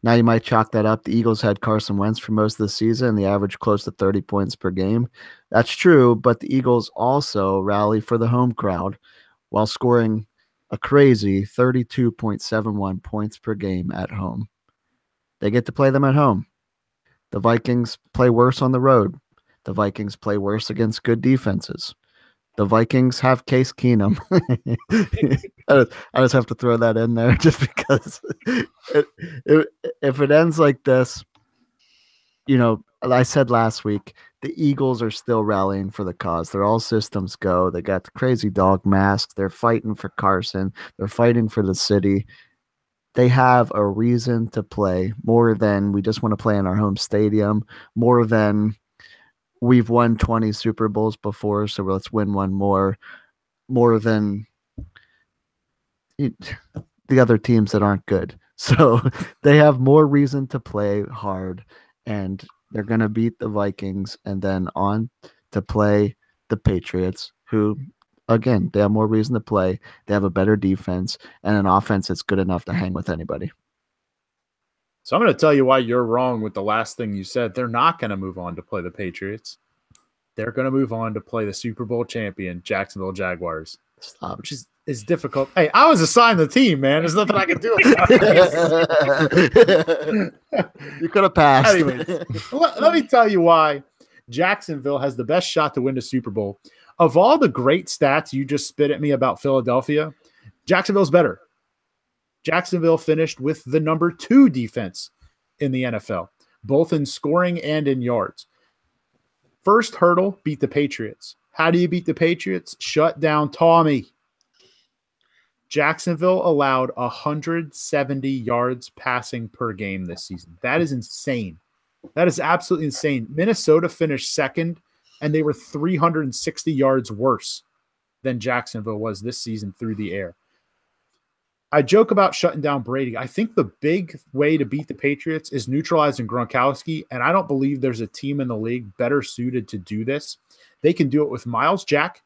Now you might chalk that up. The Eagles had Carson Wentz for most of the season. They averaged close to 30 points per game. That's true, but the Eagles also rally for the home crowd while scoring a crazy 32.71 points per game at home. They get to play them at home. The Vikings play worse on the road. The Vikings play worse against good defenses. The Vikings have Case Keenum. I just have to throw that in there just because if it ends like this, I said last week, the Eagles are still rallying for the cause. They're all systems go. They got the crazy dog mask. They're fighting for Carson. They're fighting for the city. They have a reason to play more than we just want to play in our home stadium, more than we've won 20 Super Bowls before, so let's win one more than the other teams that aren't good. So they have more reason to play hard, and they're going to beat the Vikings and then on to play the Patriots, who, again, they have more reason to play. They have a better defense and an offense that's good enough to hang with anybody. So I'm going to tell you why you're wrong with the last thing you said. They're not going to move on to play the Patriots. They're going to move on to play the Super Bowl champion Jacksonville Jaguars. Stop. Which is difficult. Hey, I was assigned the team, man. There's nothing I can do about it. You could have passed. Anyways, let me tell you why Jacksonville has the best shot to win the Super Bowl. Of all the great stats you just spit at me about Philadelphia, Jacksonville's better. Jacksonville finished with the number 2 defense in the NFL, both in scoring and in yards. First hurdle, beat the Patriots. How do you beat the Patriots? Shut down Tommy. Jacksonville allowed 170 yards passing per game this season. That is insane. That is absolutely insane. Minnesota finished second, and they were 360 yards worse than Jacksonville was this season through the air. I joke about shutting down Brady. I think the big way to beat the Patriots is neutralizing Gronkowski, and I don't believe there's a team in the league better suited to do this. They can do it with Miles Jack,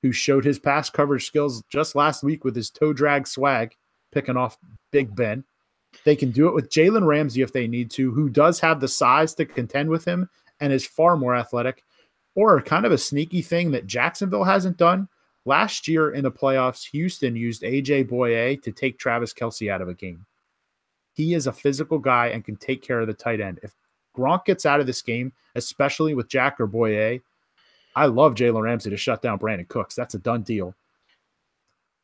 who showed his pass coverage skills just last week with his toe drag swag, picking off Big Ben. They can do it with Jalen Ramsey if they need to, who does have the size to contend with him and is far more athletic. Or kind of a sneaky thing that Jacksonville hasn't done. Last year in the playoffs, Houston used A.J. Boye to take Travis Kelce out of a game. He is a physical guy and can take care of the tight end. If Gronk gets out of this game, especially with Jack or Boye, I love Jalen Ramsey to shut down Brandon Cooks. That's a done deal.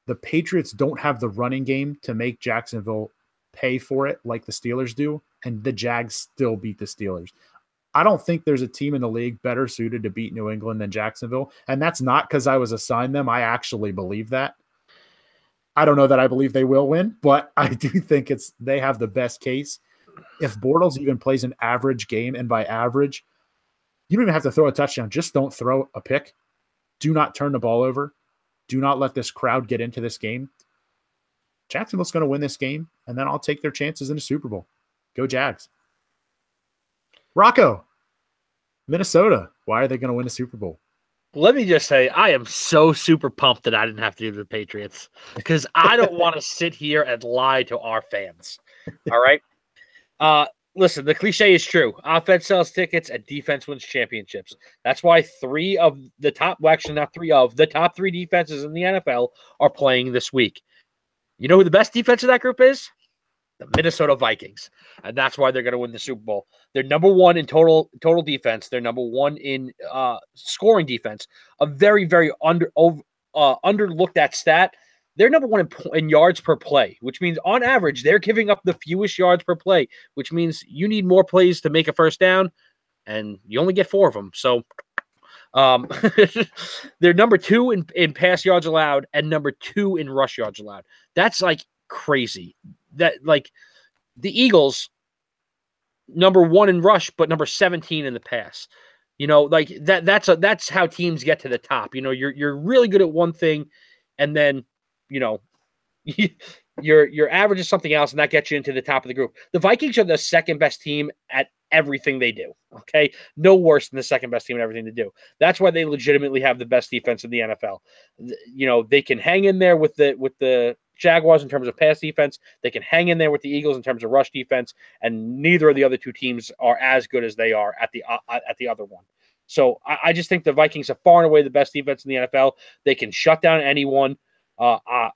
The Patriots don't have the running game to make Jacksonville pay for it like the Steelers do, and the Jags still beat the Steelers. I don't think there's a team in the league better suited to beat New England than Jacksonville, and that's not because I was assigned them. I actually believe that. I don't know that I believe they will win, but I do think they have the best case. If Bortles even plays an average game, and by average, you don't even have to throw a touchdown. Just don't throw a pick. Do not turn the ball over. Do not let this crowd get into this game. Jacksonville's going to win this game, and then I'll take their chances in the Super Bowl. Go Jags. Rocco, Minnesota. Why are they going to win the Super Bowl? Let me just say, I am so super pumped that I didn't have to do the Patriots because I don't want to sit here and lie to our fans. All right? Listen, the cliche is true. Offense sells tickets and defense wins championships. That's why the top 3 defenses in the NFL are playing this week. You know who the best defense of that group is? The Minnesota Vikings. And that's why they're going to win the Super Bowl. They're number 1 in total defense. They're number 1 in scoring defense. A very, very underlooked at stat. They're number 1 in yards per play, which means on average, they're giving up the fewest yards per play, which means you need more plays to make a first down, and you only get 4 of them. So they're number 2 in pass yards allowed and number 2 in rush yards allowed. That's like crazy. That like the Eagles, number 1 in rush, but number 17 in the pass. You know, like that's how teams get to the top. You know, you're really good at one thing, and then you know your average is something else, and that gets you into the top of the group. The Vikings are the second best team at everything they do. Okay, no worse than the second best team at everything they do. That's why they legitimately have the best defense in the NFL. You know, they can hang in there with the Jaguars in terms of pass defense. They can hang in there with the Eagles in terms of rush defense, and neither of the other 2 teams are as good as they are at the other one. So I just think the Vikings are far and away the best defense in the NFL. They can shut down anyone. I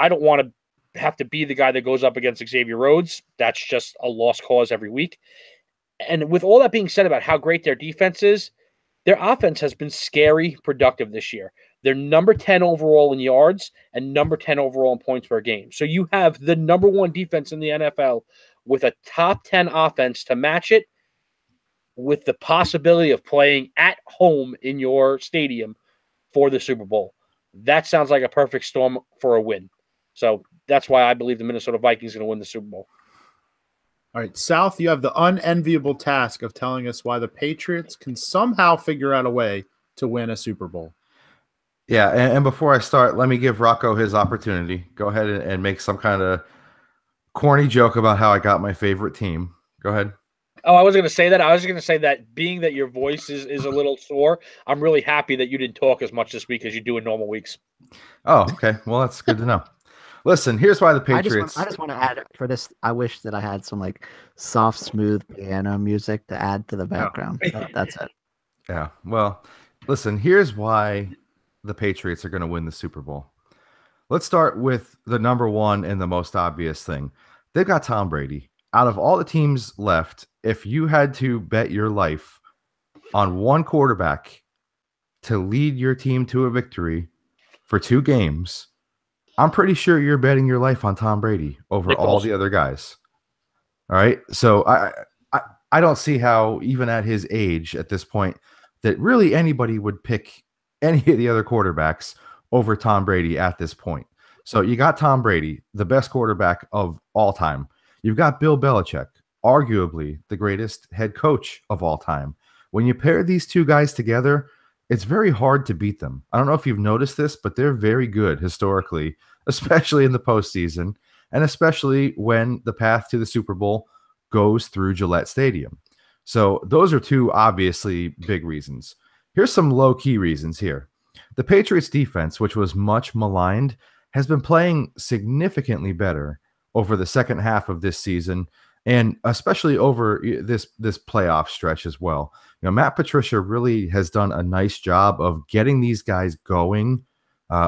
don't want to have to be the guy that goes up against Xavier Rhodes. That's just a lost cause every week. And with all that being said about how great their defense is, their offense has been scary productive this year. They're number 10 overall in yards and number 10 overall in points per game. So you have the number 1 defense in the NFL with a top 10 offense to match it, with the possibility of playing at home in your stadium for the Super Bowl. That sounds like a perfect storm for a win. So that's why I believe the Minnesota Vikings are going to win the Super Bowl. All right, South, you have the unenviable task of telling us why the Patriots can somehow figure out a way to win a Super Bowl. Yeah, and before I start, let me give Rocco his opportunity. Go ahead and make some kind of corny joke about how I got my favorite team. Go ahead. Oh, I was going to say that. I was going to say that being that your voice is a little sore, I'm really happy that you didn't talk as much this week as you do in normal weeks. Oh, okay. Well, that's good to know. Listen, here's why the Patriots. I just want to add for this. I wish that I had some like soft, smooth piano music to add to the background. That's it. Yeah. Well, listen, here's why the Patriots are going to win the Super Bowl. Let's start with the number 1 and the most obvious thing. They've got Tom Brady. Out of all the teams left, if you had to bet your life on one quarterback to lead your team to a victory for 2 games, I'm pretty sure you're betting your life on Tom Brady over all the other guys. All right. So I don't see how, even at his age at this point, that really anybody would pick any of the other quarterbacks over Tom Brady at this point. So you got Tom Brady, the best quarterback of all time. You've got Bill Belichick, arguably the greatest head coach of all time. When you pair these two guys together, it's very hard to beat them. I don't know if you've noticed this, but they're very good historically, especially in the postseason, and especially when the path to the Super Bowl goes through Gillette Stadium. So those are two obviously big reasons. Here's some low-key reasons here. The Patriots defense, which was much maligned, has been playing significantly better over the second half of this season, and especially over this playoff stretch as well. You know, Matt Patricia really has done a nice job of getting these guys going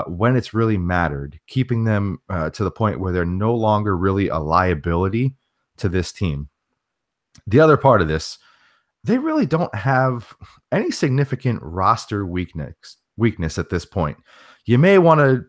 when it's really mattered, keeping them to the point where they're no longer really a liability to this team. The other part of this, they really don't have any significant roster weakness at this point. You may want to,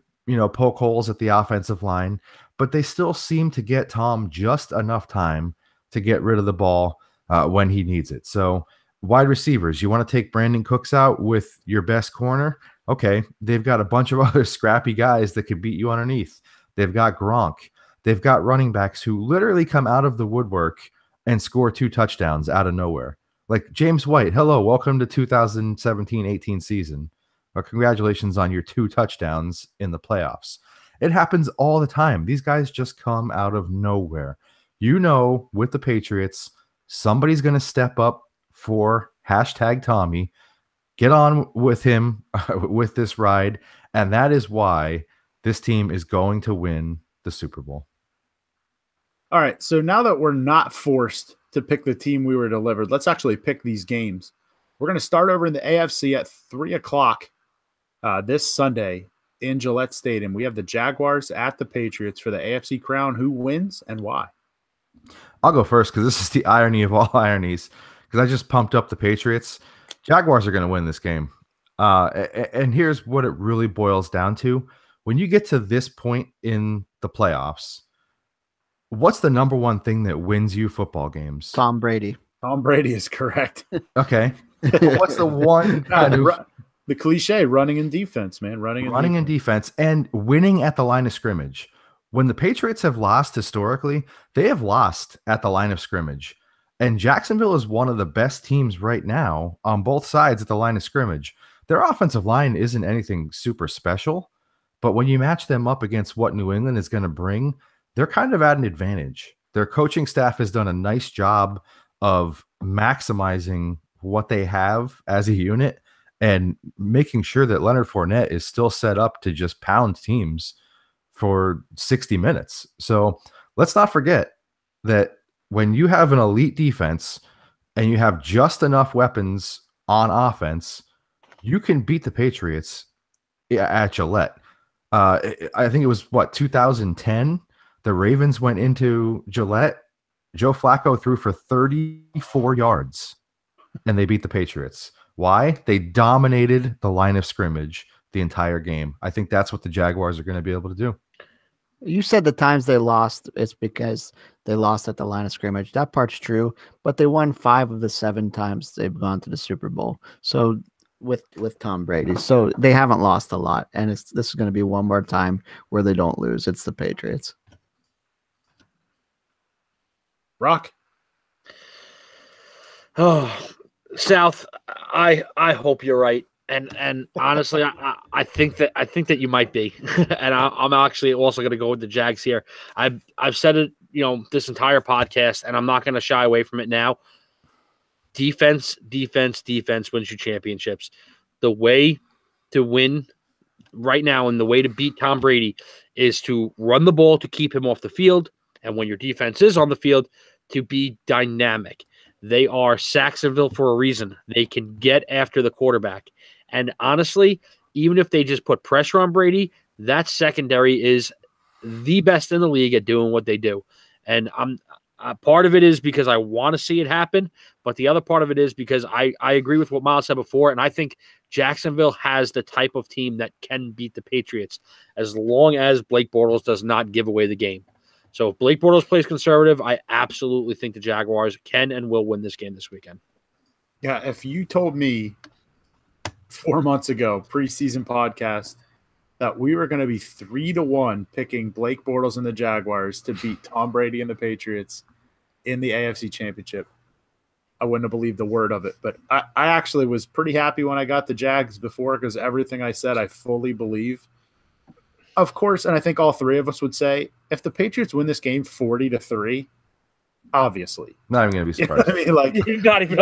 poke holes at the offensive line, but they still seem to get Tom just enough time to get rid of the ball when he needs it. So wide receivers, you want to take Brandon Cooks out with your best corner? Okay, they've got a bunch of other scrappy guys that could beat you underneath. They've got Gronk. They've got running backs who literally come out of the woodwork and score 2 touchdowns out of nowhere. Like James White, hello, welcome to 2017-18 season. Congratulations on your 2 touchdowns in the playoffs. It happens all the time. These guys just come out of nowhere. With the Patriots, somebody's going to step up for #Tommy, get on with him with this ride, and that is why this team is going to win the Super Bowl. All right, so now that we're not forced to pick the team we were delivered, let's actually pick these games. We're going to start over in the AFC at 3 o'clock this Sunday in Gillette Stadium. We have the Jaguars at the Patriots for the AFC crown. Who wins and why? I'll go first because this is the irony of all ironies, because I just pumped up the Patriots. Jaguars are going to win this game. And here's what it really boils down to. When you get to this point in the playoffs, what's the number one thing that wins you football games? Tom Brady. Tom Brady is correct. Okay. What's the one the cliche, running in defense, man. Running in defense and winning at the line of scrimmage. When the Patriots have lost historically, they have lost at the line of scrimmage. And Jacksonville is one of the best teams right now on both sides at the line of scrimmage. Their offensive line isn't anything super special, but when you match them up against what New England is going to bring, they're kind of at an advantage. Their coaching staff has done a nice job of maximizing what they have as a unit and making sure that Leonard Fournette is still set up to just pound teams for 60 minutes. So let's not forget that when you have an elite defense and you have just enough weapons on offense, you can beat the Patriots at Gillette. I think it was 2010. The Ravens went into Gillette. Joe Flacco threw for 34 yards and they beat the Patriots. Why? They dominated the line of scrimmage the entire game. I think that's what the Jaguars are going to be able to do. You said the times they lost, it's because they lost at the line of scrimmage. That part's true, but they won 5 of the 7 times they've gone to the Super Bowl. So with Tom Brady, so they haven't lost a lot, and this is going to be one more time where they don't lose. It's the Patriots. Rock. Oh, South. I hope you're right. And honestly, I think that you might be, and I'm actually also going to go with the Jags here. I've said it, this entire podcast, and I'm not going to shy away from it now. Defense wins you championships. The way to win right now and the way to beat Tom Brady is to run the ball to keep him off the field, and when your defense is on the field, to be dynamic. They are Saxonville for a reason. They can get after the quarterback. And honestly, even if they just put pressure on Brady, that secondary is the best in the league at doing what they do. And part of it is because I want to see it happen, but the other part of it is because I agree with what Miles said before, and I think Jacksonville has the type of team that can beat the Patriots as long as Blake Bortles does not give away the game. So if Blake Bortles plays conservative, I absolutely think the Jaguars can and will win this game this weekend. Yeah, if you told me 4 months ago, preseason podcast, that we were going to be 3-1 picking Blake Bortles and the Jaguars to beat Tom Brady and the Patriots in the AFC Championship, I wouldn't have believed a word of it. But I actually was pretty happy when I got the Jags before, because everything I said I fully believe. Of course, and I think all three of us would say, if the Patriots win this game 40-3, obviously. Not even going to be surprised. I mean, like, not even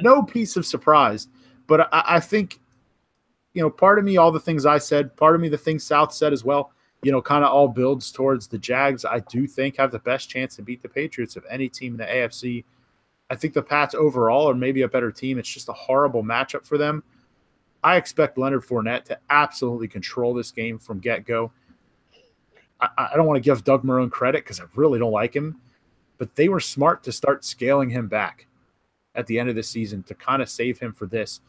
no piece of surprise. But I think, part of me, all the things I said, part of me, the things South said as well, kind of all builds towards the Jags. I do think have the best chance to beat the Patriots of any team in the AFC. I think the Pats overall are maybe a better team. It's just a horrible matchup for them. I expect Leonard Fournette to absolutely control this game from get-go. I don't want to give Doug Marrone credit because I really don't like him, but they were smart to start scaling him back at the end of the season to kind of save him for this.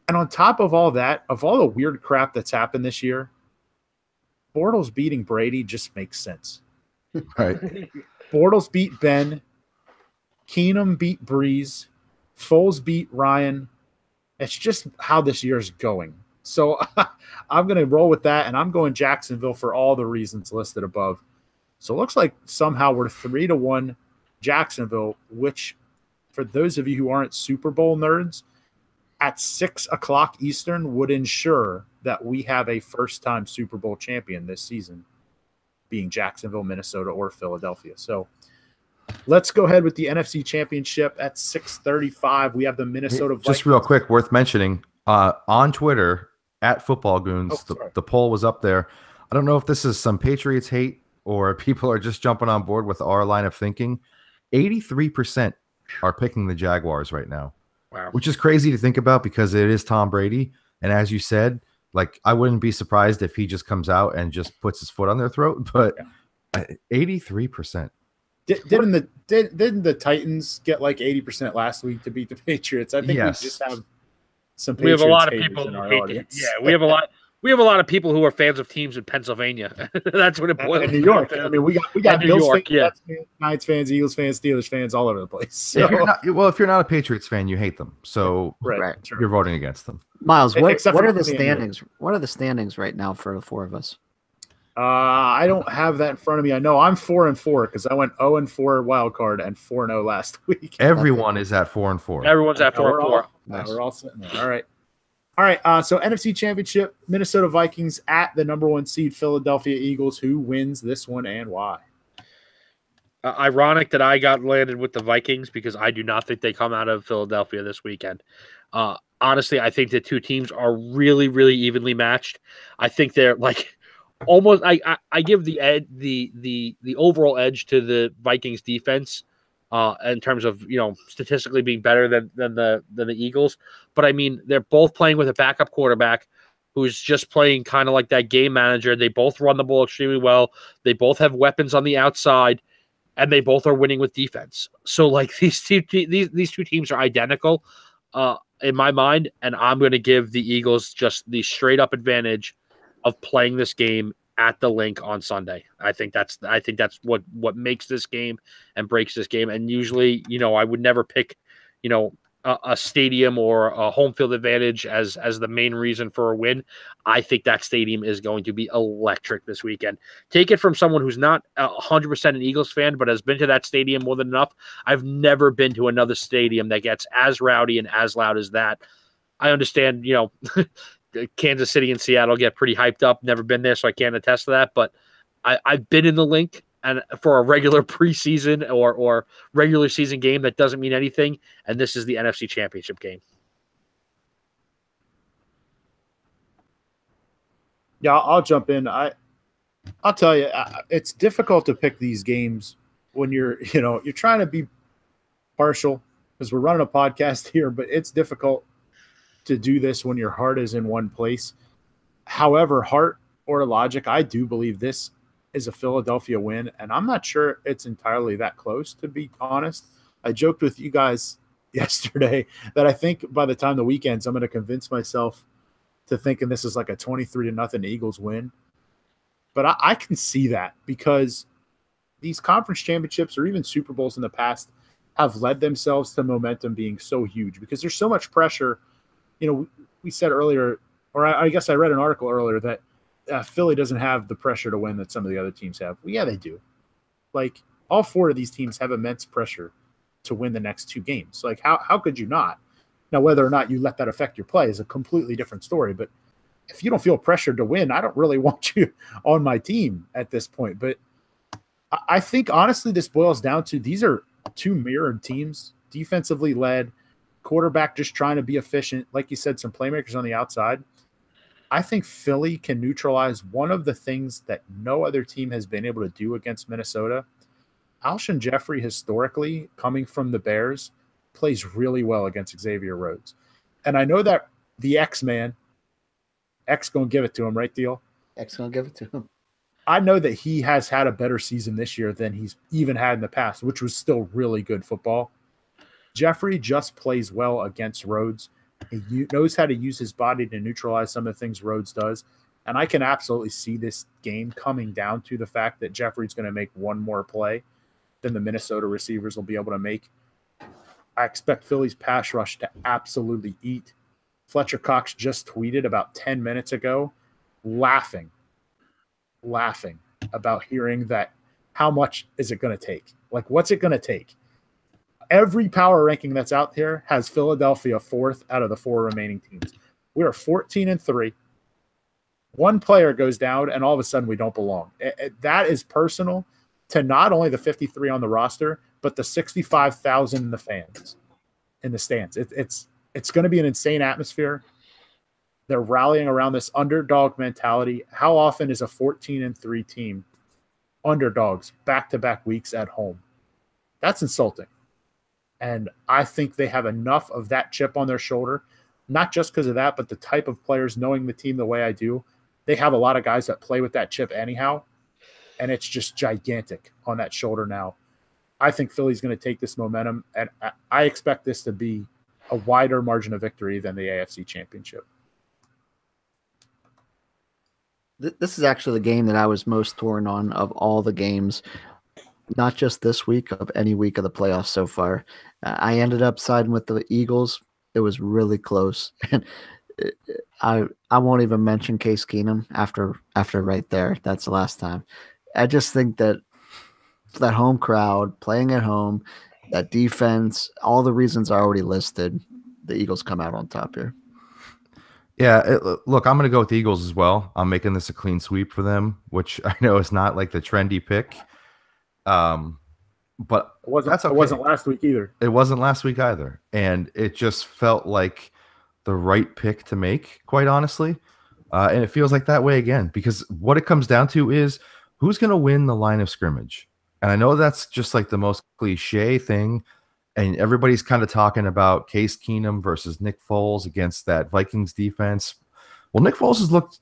And on top of all that, of all the weird crap that's happened this year, Bortles beating Brady just makes sense. Right. Bortles beat Ben. Keenum beat Breeze. Foles beat Ryan. It's just how this year's going. So I'm going to roll with that, and I'm going Jacksonville for all the reasons listed above. So it looks like somehow we're 3-1 Jacksonville, which for those of you who aren't Super Bowl nerds, at 6 o'clock Eastern would ensure that we have a first-time Super Bowl champion this season, being Jacksonville, Minnesota, or Philadelphia. So let's go ahead with the NFC Championship at 6:35. We have the Minnesota Vikings. Just real quick, worth mentioning, on Twitter, at Football Goons, the poll was up there. I don't know if this is some Patriots hate or people are just jumping on board with our line of thinking. 83% are picking the Jaguars right now. Wow. Which is crazy to think about because it is Tom Brady. And as you said, like, I wouldn't be surprised if he just comes out and just puts his foot on their throat. But 83%. Didn't the Titans get like 80% last week to beat the Patriots? I think we just have some Patriots. We have a lot of people who hate it. Yeah, we have a lot. We have a lot of people who are fans of teams in Pennsylvania. That's what it boils down to. New York. I mean, we got New Bills York, fans, Knights fans, Eagles fans, Steelers fans, all over the place. So. If you're not a Patriots fan, you hate them. So right. You're voting against them. Miles, what are the standings? What are the standings right now for the four of us? I don't have that in front of me. I know I'm 4-4 because I went 0-4 wild card and 4-0 last week. Everyone is at 4-4. Everyone's at 4-4. We're all sitting there. All right. So NFC Championship, Minnesota Vikings at the number 1 seed Philadelphia Eagles. Who wins this one and why? Ironic that I got landed with the Vikings because I do not think they come out of Philadelphia this weekend. Honestly, I think the two teams are really, really evenly matched. I think they're like almost. I give the overall edge to the Vikings defense in terms of statistically being better than the Eagles. But I mean, they're both playing with a backup quarterback who's just playing kind of like that game manager. They both run the ball extremely well. They both have weapons on the outside, and they both are winning with defense. So like these two teams are identical in my mind, and I'm going to give the Eagles just the straight up advantage of playing this game at the Link on Sunday. I think that's what makes this game and breaks this game. And usually, I would never pick, a stadium or a home field advantage as the main reason for a win. I think that stadium is going to be electric this weekend. Take it from someone who's not 100% an Eagles fan, but has been to that stadium more than enough. I've never been to another stadium that gets as rowdy and as loud as that. I understand, Kansas City and Seattle get pretty hyped up. Never been there, so I can't attest to that. But I've been in the Link and for a regular preseason or regular season game that doesn't mean anything. And this is the NFC Championship game. Yeah, I'll jump in. I'll tell you, it's difficult to pick these games when you're trying to be partial because we're running a podcast here, but it's difficult to do this when your heart is in one place. However, heart or logic, I do believe this is a Philadelphia win, and I'm not sure it's entirely that close, to be honest. I joked with you guys yesterday that I think by the time the weekend's, I'm going to convince myself to thinking this is like a 23-0 Eagles win. But I can see that because these conference championships or even Super Bowls in the past have led themselves to momentum being so huge because there's so much pressure. We we said earlier, or I guess I read an article earlier that Philly doesn't have the pressure to win that some of the other teams have. Well, yeah, they do. Like, all four of these teams have immense pressure to win the next two games. Like, how could you not? Now, whether or not you let that affect your play is a completely different story. But if you don't feel pressured to win, I don't really want you on my team at this point. But I think, honestly, this boils down to these are two mirrored teams, defensively led, quarterback just trying to be efficient. Like you said, some playmakers on the outside. I think Philly can neutralize one of the things that no other team has been able to do against Minnesota. Alshon Jeffrey, historically, coming from the Bears, plays really well against Xavier Rhodes. And I know that the X-Man, X going to give it to him, right, Deal? X going to give it to him. I know that he has had a better season this year than he's even had in the past, which was still really good football. Jeffrey just plays well against Rhodes. He knows how to use his body to neutralize some of the things Rhodes does. And I can absolutely see this game coming down to the fact that Jeffrey's going to make one more play than the Minnesota receivers will be able to make. I expect Philly's pass rush to absolutely eat. Fletcher Cox just tweeted about 10 minutes ago, laughing about hearing that how much is it going to take? Like, what's it going to take? Every power ranking that's out there has Philadelphia fourth out of the four remaining teams. We are 14-3. One player goes down, and all of a sudden we don't belong. That is personal to not only the 53 on the roster, but the 65,000 in the fans in the stands. It's going to be an insane atmosphere. They're rallying around this underdog mentality. How often is a 14-3 team underdogs back-to-back weeks at home? That's insulting. And I think they have enough of that chip on their shoulder, not just because of that, but the type of players, knowing the team the way I do. They have a lot of guys that play with that chip anyhow, and it's just gigantic on that shoulder now. I think Philly's going to take this momentum, and I expect this to be a wider margin of victory than the AFC Championship. This is actually the game that I was most torn on of all the games, not just this week, of any week of the playoffs so far. I ended up siding with the Eagles. It was really close. And I won't even mention Case Keenum after right there. That's the last time. I just think that home crowd, playing at home, that defense, all the reasons are already listed. The Eagles come out on top here. Yeah, look, I'm going to go with the Eagles as well. I'm making this a clean sweep for them, which I know is not like the trendy pick. But it wasn't, that's okay. It wasn't last week either. It wasn't last week either. And it just felt like the right pick to make, quite honestly. And it feels like that way again, because what it comes down to is who's going to win the line of scrimmage. And I know that's just like the most cliche thing. And everybody's kind of talking about Case Keenum versus Nick Foles against that Vikings defense. Well, Nick Foles has looked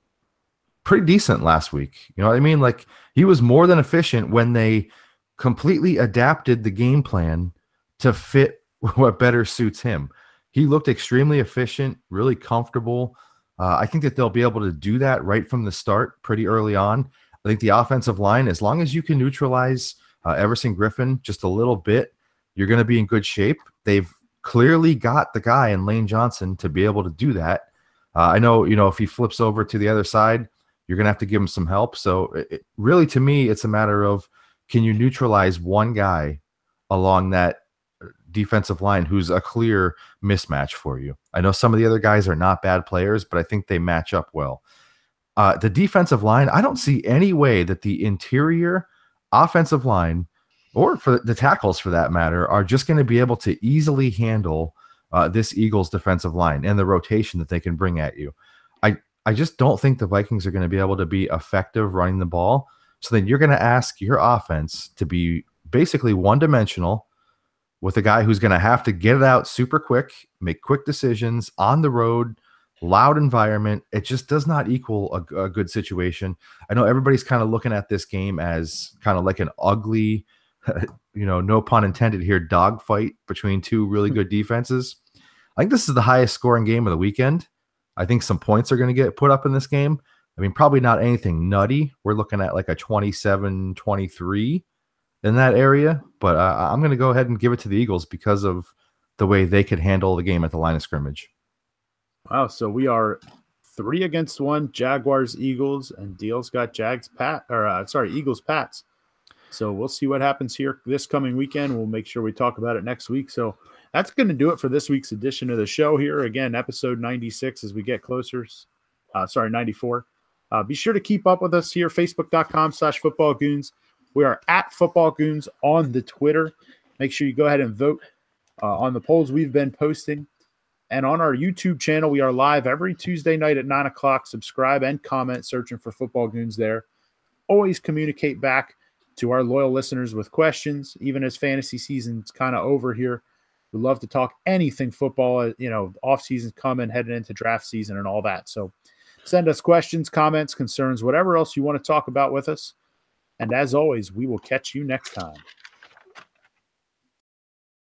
pretty decent last week. You know what I mean? Like, he was more than efficient when they completely adapted the game plan to fit what better suits him. He looked extremely efficient, really comfortable. I think that they'll be able to do that right from the start pretty early on. I think the offensive line, as long as you can neutralize Everson Griffin just a little bit, you're going to be in good shape. They've clearly got the guy in Lane Johnson to be able to do that. I know, if he flips over to the other side, you're going to have to give him some help. So really, to me, it's a matter of, can you neutralize one guy along that defensive line who's a clear mismatch for you? I know some of the other guys are not bad players, but I think they match up well. The defensive line, I don't see any way that the interior offensive line, or for the tackles for that matter, are just going to be able to easily handle this Eagles defensive line and the rotation that they can bring at you. I just don't think the Vikings are going to be able to be effective running the ball. So then you're going to ask your offense to be basically one-dimensional with a guy who's going to have to get it out super quick, make quick decisions on the road, loud environment. It just does not equal a good situation. I know everybody's kind of looking at this game as kind of like an ugly, no pun intended here, dogfight between two really good defenses. I think this is the highest scoring game of the weekend. I think some points are going to get put up in this game. I mean, probably not anything nutty. We're looking at like a 27-23 in that area, but I'm going to go ahead and give it to the Eagles because of the way they could handle the game at the line of scrimmage. Wow, so we are 3-1, Jaguars, Eagles, and Deal's got Eagles, Pats. So we'll see what happens here this coming weekend. We'll make sure we talk about it next week. So that's going to do it for this week's edition of the show here. Again, episode 96 as we get closer. 94. Be sure to keep up with us here, facebook.com/footballgoons. We are at Football Goons on the Twitter. Make sure you go ahead and vote on the polls we've been posting. And on our YouTube channel, we are live every Tuesday night at 9 o'clock. Subscribe and comment, searching for Football Goons there. Always communicate back to our loyal listeners with questions, even as fantasy season's kind of over here. We love to talk anything football, off season's coming, heading into draft season and all that. So send us questions, comments, concerns, whatever else you want to talk about with us. And as always, we will catch you next time.